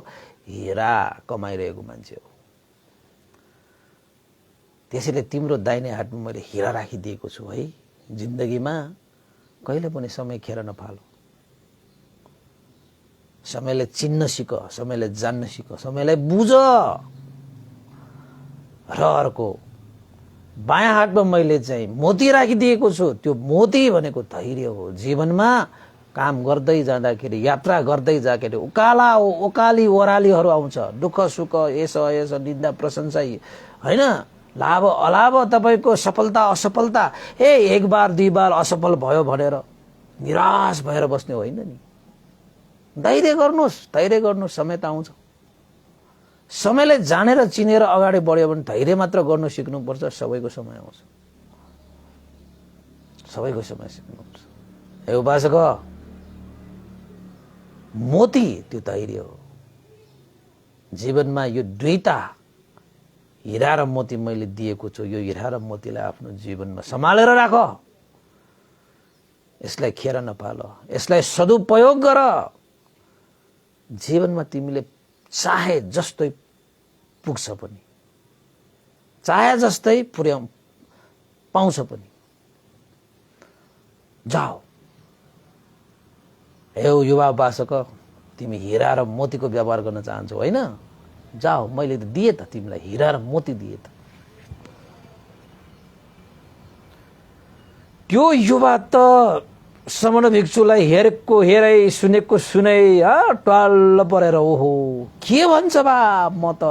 हिरा कमाइरहेको मान्छे हो। त्यसैले तिम्रो दाहिने हातमा मैले हिरा राखिदिएको छु है। जिन्दगीमा कहिले पनि समय खेर नफाल। समयलाई चिन्न सिक, समयलाई जान्न सिक, समयलाई बुझ। र अर्को, बायाँ हातमा मैले चाहिँ मोती राखिदिएको छु। त्यो मोती भनेको धैर्य हो। जीवनमा काम गर्दै जाँदाखेरि, यात्रा गर्दै जाँदाखेरि ओकाली ओरालीहरू आउँछ, दुःख सुख, यस निन्दा प्रशंसा हैन, लाभ अलाभ, तपाईको सफलता असफलता। एक बार दुई बार असफल भयो भनेर निराश भएर बस्ने होइन नि। धैर्य गर्नुहोस्, धैर्य गर्नुहोस्, समय त आउँछ। समयलाई जानेर चिनेर अगाडि बढ्यो भने धैर्य मात्र गर्नु सिक्नुपर्छ। सबैको समय आउँछ, सबैको समय सिक्नुपर्छ। हे उपासक, मोती त्यो धैर्य हो। जीवनमा यो दुईटा हिरा र मोती मैले दिएको छु। यो हिरा र मोतीलाई आफ्नो जीवनमा सम्हालेर राख। यसलाई खेर नपाल, यसलाई सदुपयोग गर। जीवनमा तिमीले चाहे जस्तै पुग्छ पनि, चाहे जस्तै पाउँछ पनि। जाओ हे युवा उपासक, तिमी हिरा र मोतीको व्यापार गर्न चाहन्छौ होइन? जाओ, मैले त दिए त तिमीलाई हिरा र मोती दिए त। त्यो युवा त श्रमण भिक्षुलाई हेरेको हेरै, सुनेको सुनै, टल्ल परेर ओहो के भन्छ बा, म त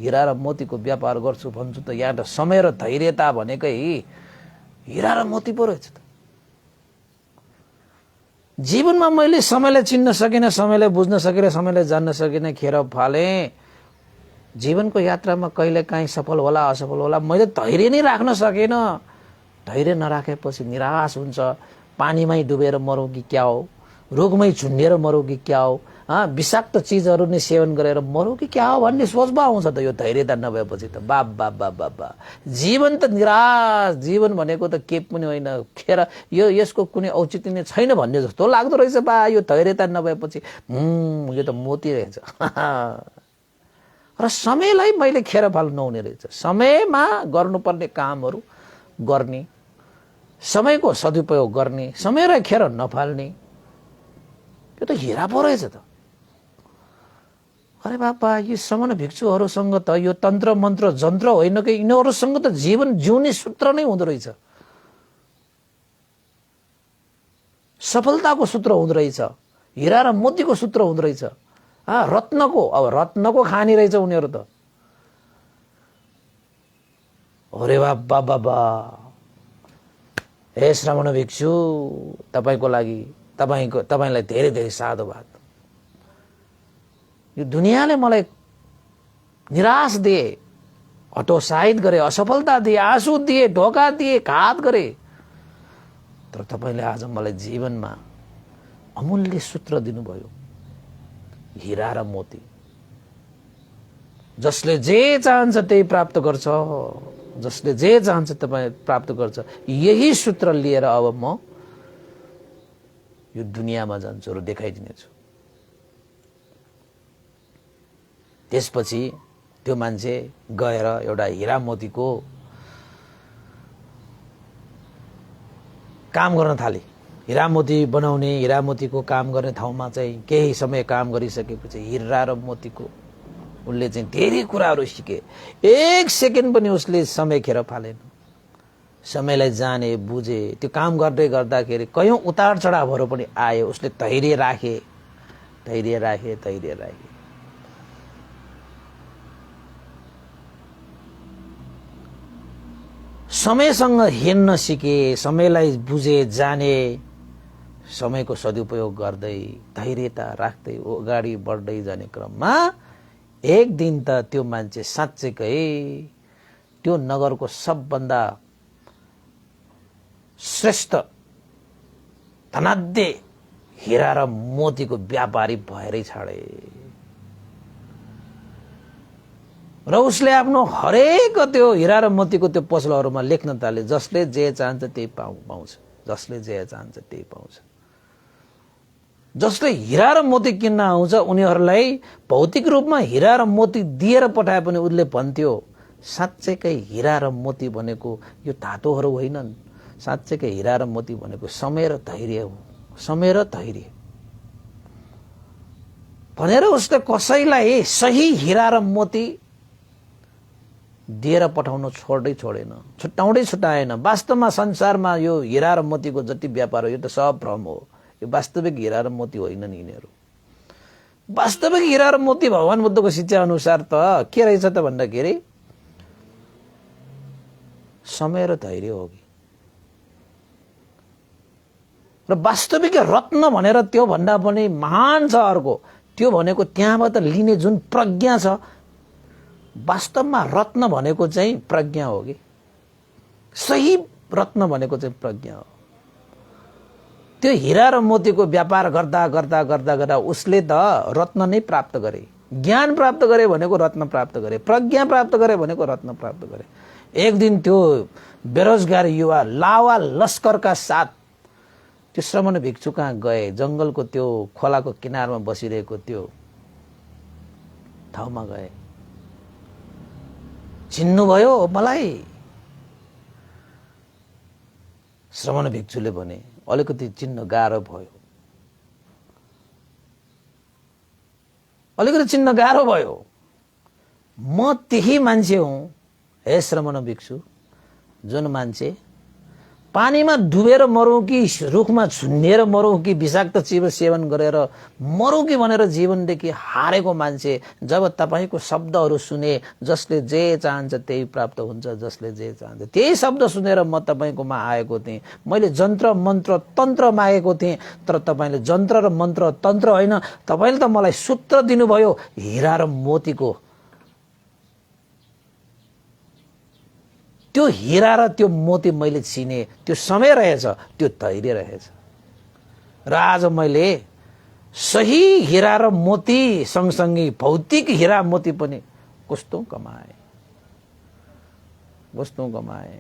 हिरा र मोतीको व्यापार गर्छु भन्छु त, यहाँ त समय र धैर्यता भनेकै हिरा र मोती पो रहेछ त। जीवनमा मैले समयलाई चिन्न सकिनँ, समयलाई बुझ्न सकिनँ, समयलाई जान्न सकिनँ, खेर फाले। जीवनको यात्रामा कहिले काहीँ सफल होला असफल होला, मैले धैर्य नै राख्न सकेन। धैर्य नराखेपछि निराश हुन्छ। पानीमै डुबेर मरौँ कि क्या हो, रोगमै झुन्डिएर मरौँ कि क्या हो, विषाक्त चिजहरू नै सेवन गरेर मरौँ कि क्या हो भन्ने सोचमा आउँछ त। यो धैर्यता नभएपछि त बाप बाप बाप बाप बा, जीवन त निराश। जीवन भनेको त के पनि होइन, खेर यो यसको कुनै औचित्य नै छैन भन्ने जस्तो लाग्दो रहेछ बा। यो धैर्यता नभएपछि यो त मोती रहेछ। र समयलाई मैले खेर फाल्नु नहुने रहेछ। समयमा गर्नुपर्ने कामहरू गर्ने, समयको सदुपयोग गर्ने, समयलाई खेर नफाल्ने, यो त हिरा पो रहेछ त। अरे बाबा, यो श्रमण भिक्षुहरूसँग त यो तन्त्र मन्त्र जन्त्र होइन कि, यिनीहरूसँग त जीवन जिउने सूत्र नै हुँदो रहेछ। सफलताको सूत्र हुँदो रहेछ, हीरा र मोतीको सूत्र हुँदो रहेछ। रत्नको, अब रत्नको खानी रहेछ उनीहरू त। अरे बाबा बाबा, हे श्रमण भिक्षु, तपाईको लागि, तपाईलाई धेरै धेरै साधुवाद। यो दुनियाँले मलाई निराश दिए, हतोत्साहित गरे, असफलता दिए, आँसु दिए, धोका दिए, घात गरे, तर तपाईले आज मलाई जीवनमा अमूल्य सूत्र दिनुभयो, हीरा र मोती। जसले जे चाहन्छ त्यही प्राप्त गर्छ, जसले जे चाहन्छ तपाईँ प्राप्त गर्छ। यही सूत्र लिएर अब म यो दुनियाँमा जान्छु र देखाइदिनेछु। त्यसपछि त्यो मान्छे गएर एउटा हीरा मोतीको काम गर्न थाले। हीरा मोती बनाउने, हीरा मोतीको काम गर्ने ठाउँमा चाहिँ केही समय काम गरिसकेपछि हीरा र मोतीको उनले चाहिँ धेरै कुराहरू सिके। एक सेकेन्ड पनि उसले समय खेर फालेन। समयलाई जाने, बुझे। त्यो काम गर्दै गर्दाखेरि कयौं उतार चढावहरू पनि आयो, उसले धैर्य राखे, धैर्य राखे, धैर्य राखे। समयसँग हिँड्न सिके, समयलाई बुझे, जाने, समयको सदुपयोग गर्दै धैर्यता राख्दै अगाडि बढ्दै जाने क्रममा एक दिन त त्यो मान्छे साँच्चैकै त्यो नगरको सबभन्दा श्रेष्ठ धनाढ्य हीरा र मोतीको व्यापारी भएरै छाडे। र उसले आफ्नो हरेक त्यो हीरा र मोतीको त्यो पसलहरूमा लेख्न थाले, जसले जे चाहन्छ त्यही पाउँछ, जसले जे चाहन्छ त्यही पाउँछ। जसले हीरा र मोती किन्न आउँछ उनीहरूलाई भौतिक रूपमा हीरा र मोती दिएर पठाए पनि उसले भन्थ्यो, साँच्चैकै हीरा र मोती भनेको यो धातुहरू होइनन्, साँच्चैकै हीरा र मोती भनेको समय र धैर्य हो, समय र धैर्य भनेर उसले कसैलाई सही हीरा र मोती दिएर पठाउन छोडेन, छुट्याउँदै छुट्याएन। वास्तवमा संसारमा यो हीरा र मोतीको जति व्यापार हो यो त सब भ्रम हो। यो वास्तविक हीरा र मोती होइनन् यिनीहरू। वास्तविक हीरा र मोती भगवान बुद्धको शिक्षा अनुसार त के रहेछ त भन्दाखेरि समय र धैर्य हो कि। र वास्तविक रत्न भनेर त्यो भन्दा पनि महान छ अर्को, त्यो भनेको त्यहाँबाट लिने जुन प्रज्ञा छ। वास्तवमा रत्न भनेको चाहिँ प्रज्ञा हो कि, सही रत्न भनेको चाहिँ प्रज्ञा हो। त्यो हीरा र मोतीको व्यापार गर्दा गर्दा गर्दा गर्दा उसले त रत्न नै प्राप्त गरे। ज्ञान प्राप्त गरे भनेको रत्न प्राप्त गरे, प्रज्ञा प्राप्त गरे भनेको रत्न प्राप्त गरे। एक दिन त्यो बेरोजगार युवा लावा लस्करका साथ त्यो श्रमण भिक्षु कहाँ गए। जंगलको त्यो खोलाको किनारमा बसिरहेको त्यो ठाउँमा गए। चिन्नुभयो मलाई? श्रमण भिक्षुले भने अलिकति चिन्न गाह्रो भयो, अलिकति चिन्न गाह्रो भयो। म त्यही मान्छे हुँ हे श्रमण भिक्षु, जुन मान्छे पानीमा डुबेर मरौँ कि रुखमा झुन्डिएर मरौँ कि विषाक्त चिज सेवन गरेर मरौँ कि भनेर जीवनदेखि हारेको मान्छे। जब तपाईको शब्दहरू सुने, जसले जे चाहन्छ त्यही प्राप्त हुन्छ, जसले जे चाहन्छ त्यही शब्द सुनेर म तपाईकोमा आएको थिएँ। मैले जन्त्र मन्त्र तन्त्र मागेको थिएँ, तर तपाईले जन्त्र र मन्त्र तन्त्र होइन, तपाईले त मलाई सूत्र दिनुभयो हीरा र मोतीको। त्यो हीरा र त्यो मोती मैले चिने, त्यो समय रहेछ, त्यो धैर्य रहेछ। र आज मैले सही हीरा र मोती सँगसँगै भौतिक हीरा मोती पनि कस्तो कमाए, कस्तो कमाए।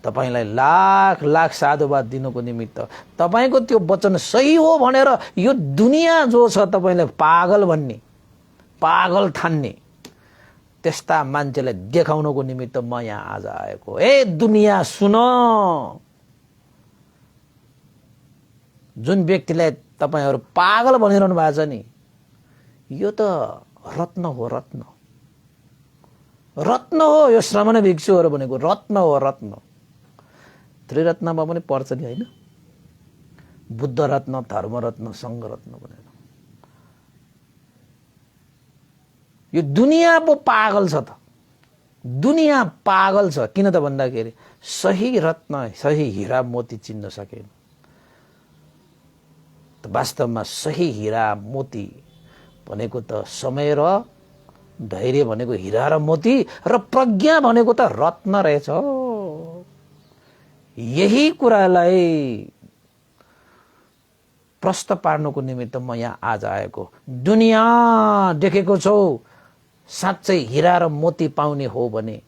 तपाईलाई लाख लाख साधुवाद दिनुको निमित्त, तपाईको त्यो वचन सही हो भनेर यो दुनिया जो छ तपाईलाई पागल भन्ने, पागल ठान्ने, त्यस्ता मान्छेलाई देखाउनको निमित्त म यहाँ आज आएको। ए दुनिया सुन, जुन व्यक्तिलाई तपाईहरु पागल भनिरहनु भएको छ नि, यो त रत्न हो, रत्न, रत्न हो। यो श्रमण भिक्षुहरू भनेको रत्न हो, रत्न। त्रिरत्नमा पनि पर्छ नि, हैन? बुद्ध रत्न, धर्म रत्न, सङ्घ रत्न भनेर। यो दुनियाँ पो पागल छ त, दुनियाँ पागल छ। किन त भन्दाखेरि सही रत्न, सही हीरा मोती चिन्न सकेन। वास्तवमा सही हीरा मोती भनेको त समय र धैर्य भनेको हीरा र मोती र प्रज्ञा भनेको त रत्न रहेछ। यही कुरालाई प्रश्न पार्नको निमित्त म यहाँ आज आएको। दुनियाँ देखेको छौ, साँच्चै हीरा र मोती पाउने हो भने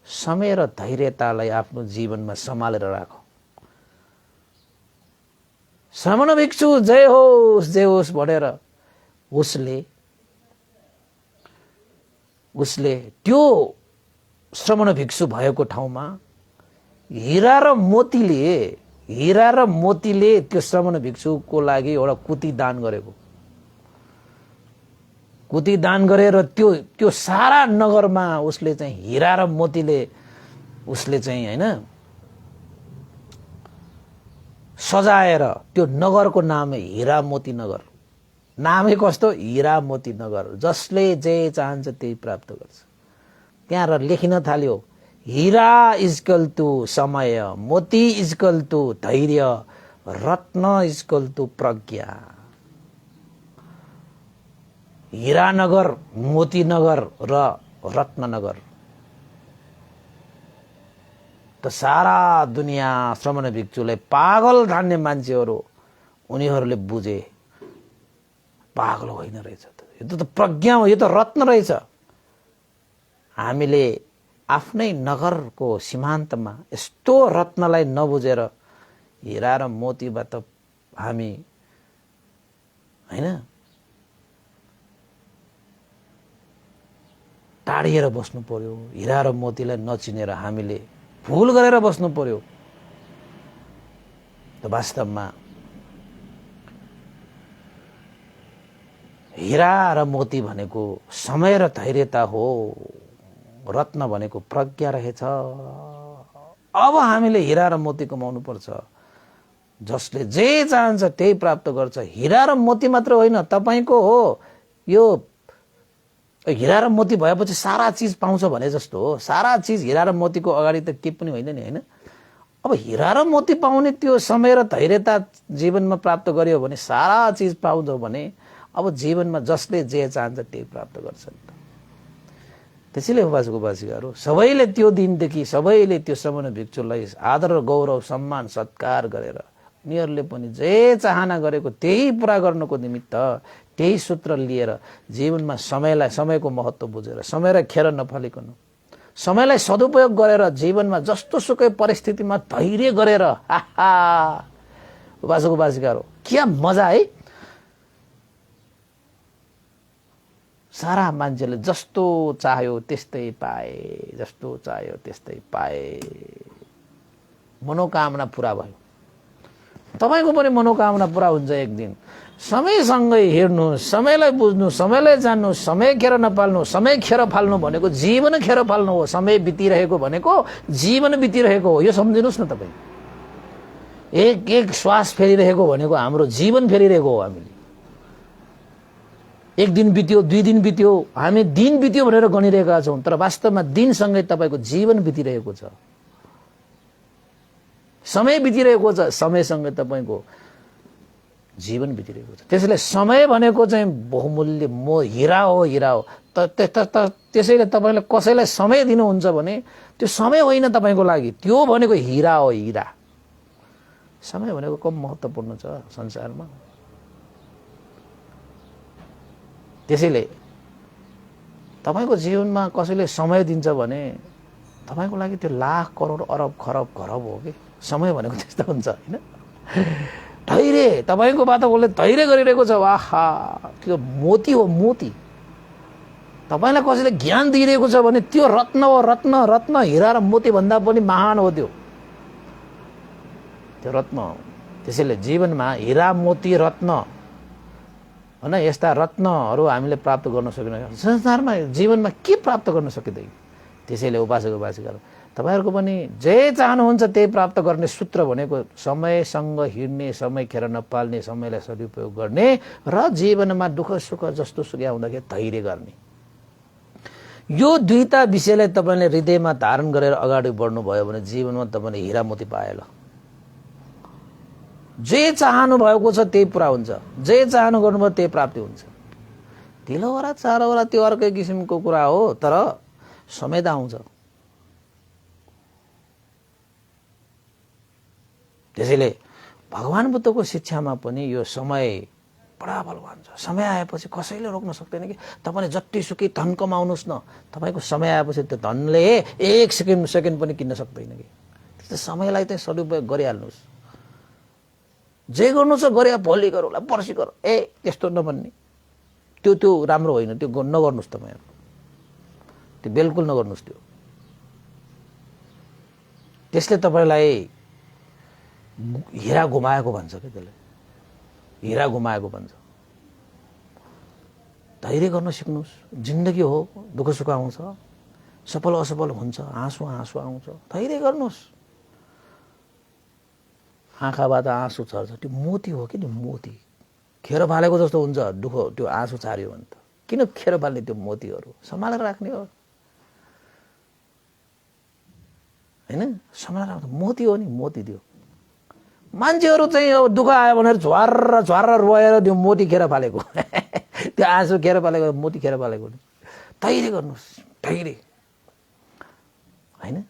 समय र धैर्यतालाई आफ्नो जीवनमा सम्हालेर राख। श्रमण भिक्षु जय होस् भनेर उसले त्यो श्रमण भिक्षु भएको ठाउँमा हीरा र मोतीले त्यो श्रमण भिक्षुको लागि एउटा कुती दान गरेको। कुती दान गरेर त्यो सारा नगरमा उसले चाहिँ हीरा र मोतीले उसले चाहिँ हैन सजाएर त्यो नगरको नाम हीरा मोती नगर। नामै कस्तो, हीरा मोती नगर। जसले जे चाहन्छ त्यही प्राप्त गर्छ। त्यहाँ लेखिन थाल्यो, हीरा इजकल टु समय, मोती इजकल टु धैर्य, रत्न इजकल टु प्रज्ञा। हीरा नगर, मोती नगर र रत्न नगर। त सारा दुनियाँ श्रमण भिक्षुलाई पागल ठान्ने मान्छेहरू, उनीहरूले बुझे पागल होइन रहेछ त, यो त प्रज्ञा हो, यो त रत्न रहेछ। हामीले आफ्नै नगरको सीमान्तमा यस्तो रत्नलाई नबुझेर हीरा र मोतीबाट हामी हैन टाढिएर बस्नु पर्यो। हीरा र मोतीलाई नचिनेर हामीले भुल गरेर बस्नु पर्यो। त वास्तवमा हीरा र मोती भनेको समय र धैर्यता हो, रत्न भनेको प्रज्ञा रहेछ। अब हामीले हीरा र मोती कमाउनु पर्छ। जसले जे चाहन्छ त्यही प्राप्त गर्छ। हीरा र मोती मात्र होइन, तपाईको हो यो हीरा र मोती भएपछि सारा चीज पाउँछ भने जस्तो हो। सारा चीज हीरा र मोतीको अगाडि त के पनि होइन नि, होइन। अब हीरा र मोती पाउने त्यो समय र धैर्यता जीवनमा प्राप्त गर्यो भने, सारा चीज पाउँछौ भने अब जीवनमा जसले जे चाहन्छ त्यही प्राप्त गर्छन्। त्यसैले उपासकहरू सबैले त्यो दिनदेखि सबैले त्यो श्रमण भिक्षुलाई आदर, गौरव, सम्मान, सत्कार गरेर उनीहरूले पनि जे चाहना गरेको त्यही पूरा गर्नको निमित्त त्यही सूत्र लिएर जीवनमा समयको महत्त्व बुझेर, समयलाई खेर नफालिकन, समयलाई सदुपयोग गरेर जीवनमा जस्तो सुकै परिस्थितिमा धैर्य गरेर उपासकहरू क्या मजा है। सारा मान्छेले जस्तो चाह्यो त्यस्तै पाए, जस्तो चाह्यो त्यस्तै पाए। मनोकामना पूरा भयो। तपाईको पनि मनोकामना पूरा हुन्छ एक दिन। समयसँगै हिँड्नु, समयलाई बुझ्नु, समयलाई जान्नु, समय खेर नपाल्नु। समय खेर फाल्नु भनेको जीवन खेर फाल्नु हो। समय बितिरहेको भनेको जीवन बितिरहेको हो, यो सम्झिनुहोस् न तपाईँ। एक श्वास फेरिरहेको भनेको हाम्रो जीवन फेरिरहेको हो। हामीले एक दिन बित्यो, 2 दिन बित्यो, हामी दिन बित्यो भनेर गनिरहेका छौँ, तर वास्तवमा दिनसँगै तपाईँको जीवन बितिरहेको छ। समय बितिरहेको छ, समयसँगै तपाईँको जीवन बितिरहेको छ। त्यसैले समय भनेको चाहिँ बहुमूल्य हीरा हो, हीरा हो। त्यसैले तपाईँले कसैलाई समय दिनुहुन्छ भने त्यो समय होइन तपाईँको लागि, त्यो भनेको हीरा हो, हीरा। समय भनेको कम महत्त्वपूर्ण छ संसारमा। त्यसैले तपाईको जीवनमा कसैले समय दिन्छ भने तपाईको लागि त्यो लाख करोड अरब खरब खरब हो कि। समय भनेको त्यस्तो हुन्छ, होइन। धैर्य, तपाईको बाटोले धैर्य गरिरहेको छ, आहा त्यो मोती हो, मोती। तपाईलाई कसैले ज्ञान दिइरहेको छ भने त्यो रत्न हो, रत्न। रत्न हीरा र मोती भन्दा पनि महान हो त्यो रत्न हो। त्यसैले जीवनमा हीरा, मोती, रत्न हैन, यस्ता रत्नहरू हामीले प्राप्त गर्न सकिन। संसारमा जीवनमा के प्राप्त गर्न सकिँदैन। त्यसैले उपासक उपासिकाहरू तपाईहरुको पनि जे चाहनुहुन्छ त्यही प्राप्त गर्ने सूत्र भनेको समयसँग हिँड्ने, समय खेर नपाल्ने, समयलाई सदुपयोग गर्ने र जीवनमा दुःख सुख जस्तो सुकै आउँदाखेरि धैर्य गर्ने। यो दुईटा विषयलाई तपाईले हृदयमा धारण गरेर अगाडि बढ्नु भयो भने जीवनमा तपाईले हीरा मोती पाए ल। जे चाहनु भएको छ त्यही पूरा हुन्छ, जे चाहनु गर्नुभयो त्यही प्राप्ति हुन्छ। ढिलोवरा चारवरा त्यो अर्कै किसिमको कुरा हो, तर समय त आउँछ। त्यसैले भगवान बुद्धको शिक्षामा पनि यो समय बडा बलवान छ। समय आएपछि कसैले रोक्न सक्दैन कि तपाईले जतिसुकै धन कमाउनुस् न, तपाईको समय आएपछि त्यो धनले एक सेकेन्ड पनि किन्न सक्दैन कि। त्यस्तो समयलाई चाहिँ सदुपयोग गरिहाल्नुस्। जे गर्नु छ गरे, भोलि गरौँला, पर्सि गरौँ, त्यस्तो नभन्ने, त्यो राम्रो होइन, त्यो नगर्नुस् तपाईहरु, त्यो बिल्कुल नगर्नुस्। त्यसले तपाईलाई हीरा घुमाएको भन्छ के, त्यसले हीरा घुमाएको भन्छ। धैर्य गर्न सिक्नुस्। जिन्दगी हो, दुःख सुख आउँछ, सफल असफल हुन्छ, आँसु आउँछ, धैर्य गर्नुस्। आँखाबाट आँसु छर्छ, त्यो मोती हो कि नि, मोती खेर फालेको जस्तो हुन्छ दुःख, त्यो आँसु छार्यो भने त किन खेर फाल्ने? त्यो मोतीहरू सम्हालेर राख्ने हो हैन, सम्हालेर राख्नु मोती हो नि, मोती त्यो। मान्छेहरू चाहिँ अब दुःख आयो भनेर झ्वार रोएर त्यो मोती खेर फालेको त्यो आँसु खेर फालेको, मोती खेर फालेको। धैर्य गर्नुस्, धैर्य हैन।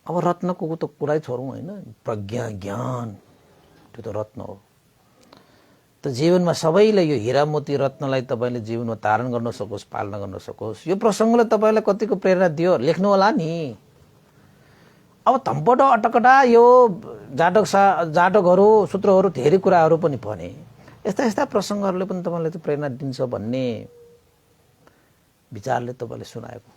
अब रत्नको त कुरै छोडौँ हैन, प्रज्ञा ज्ञान त्यो त रत्न हो। त जीवनमा सबैले यो हीरा मोती रत्नलाई तपाईले जीवनमा धारण गर्न सकोस्, पालना गर्न सकोस्। यो प्रसंगले तपाईलाई कतिको प्रेरणा दियो लेख्नु होला नि। अब धम्पट अटकटा यो जाटकहरू सूत्रहरू धेरै कुराहरू पनि भने, यस्ता प्रसंगहरूले पनि तपाईलाई चाहिँ प्रेरणा दिन्छ भन्ने विचारले तपाईले सुनाएको।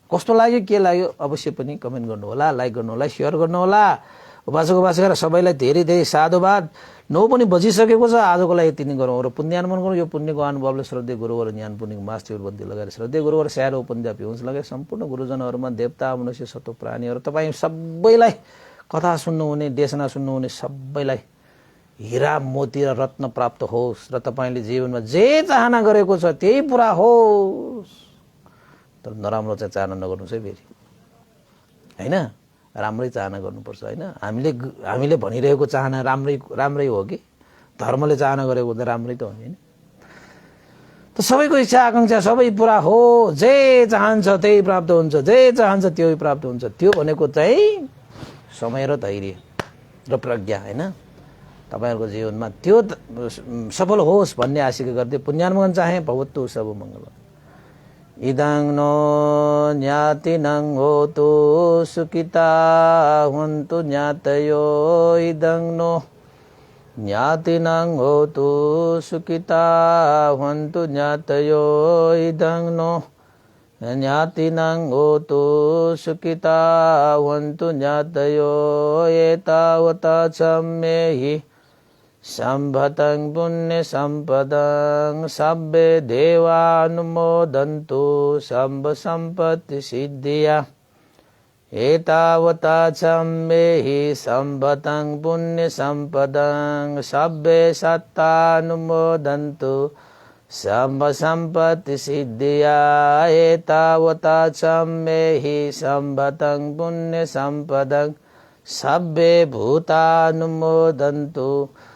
कस्तो लाग्यो, के लाग्यो अवश्य पनि कमेन्ट गर्नु होला, लाइक गर्नु होला, शेयर गर्नु होला। उपासक उपासिका सबैलाई धेरै धेरै साधुवाद। 9 पनि बजिसकेको छ। आजको लागि यति नै गरौँ र पुण्यानुमन गरौँ। यो पुण्यको अनुभवले श्रद्धेय गुरुवर ज्ञान पुण्यको मास्टर बन्दी लगाएर श्रद्धेय गुरुवर स्यारो उपन्यास हिउँस लगाए सम्पूर्ण गुरुजनहरूमा देवता मनुष्य सत्व प्राणीहरू तपाईँ सबैलाई कथा सुन्नुहुने, देशना सुन्नुहुने सबैलाई हीरा मोती र रत्न प्राप्त होस् र तपाईले जीवनमा जे चाहना गरेको छ त्यही पूरा होस्। तर नराम्रो चाहिँ चाहना नगर्नुस् है फेरि हैन, राम्रै चाहना गर्नुपर्छ हैन। हामीले भनिरहेको चाहना राम्रै हो कि धर्मले चाहना गरेको त राम्रै त हो नि हैन। त सबैको इच्छा आकांक्षा सबै पूरा हो, जे चाहन्छ त्यही प्राप्त हुन्छ, जे चाहन्छ त्यही प्राप्त हुन्छ। त्यो भनेको चाहिँ समय र धैर्य र प्रज्ञा हैन। तपाईहरुको जीवनमा त्यो सफल होस् भन्ने आशा गर्दै पुण्यानुमोदन चाहे भवतु सब मंगल। इदं नो ज्ञातिनं होतु सुखिता हन्तु ज्ञातयो। इदं नो ज्ञातिनं होतु सुखिता हन्तु ज्ञातयो। इदं नो ज्ञातिनं होतु सुखिता हन्तु ज्ञातयो। एतावता सम्मेहि संभतं पुण्य संपदं सब्बे देवानुमोदन्तु संभ संपत्ति सिद्धिया। एतावता सम्मेहि संभतं पुण्य संपदं सब्बे सत्तानुमोदन्तु संभ संपत्ति सिद्धिया। एतावता सम्मेहि संभतं पुण्य संपदं सब्बे भूतानुमोदन्तु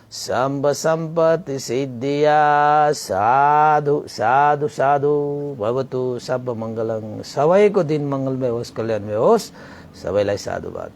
संभ संपत्ति सिद्धिया। साधु साधु साधु भवतु सब मंगलं। सबैको दिन मंगलमय होस्, कल्याणमय होस्। सबैलाई साधुवाद।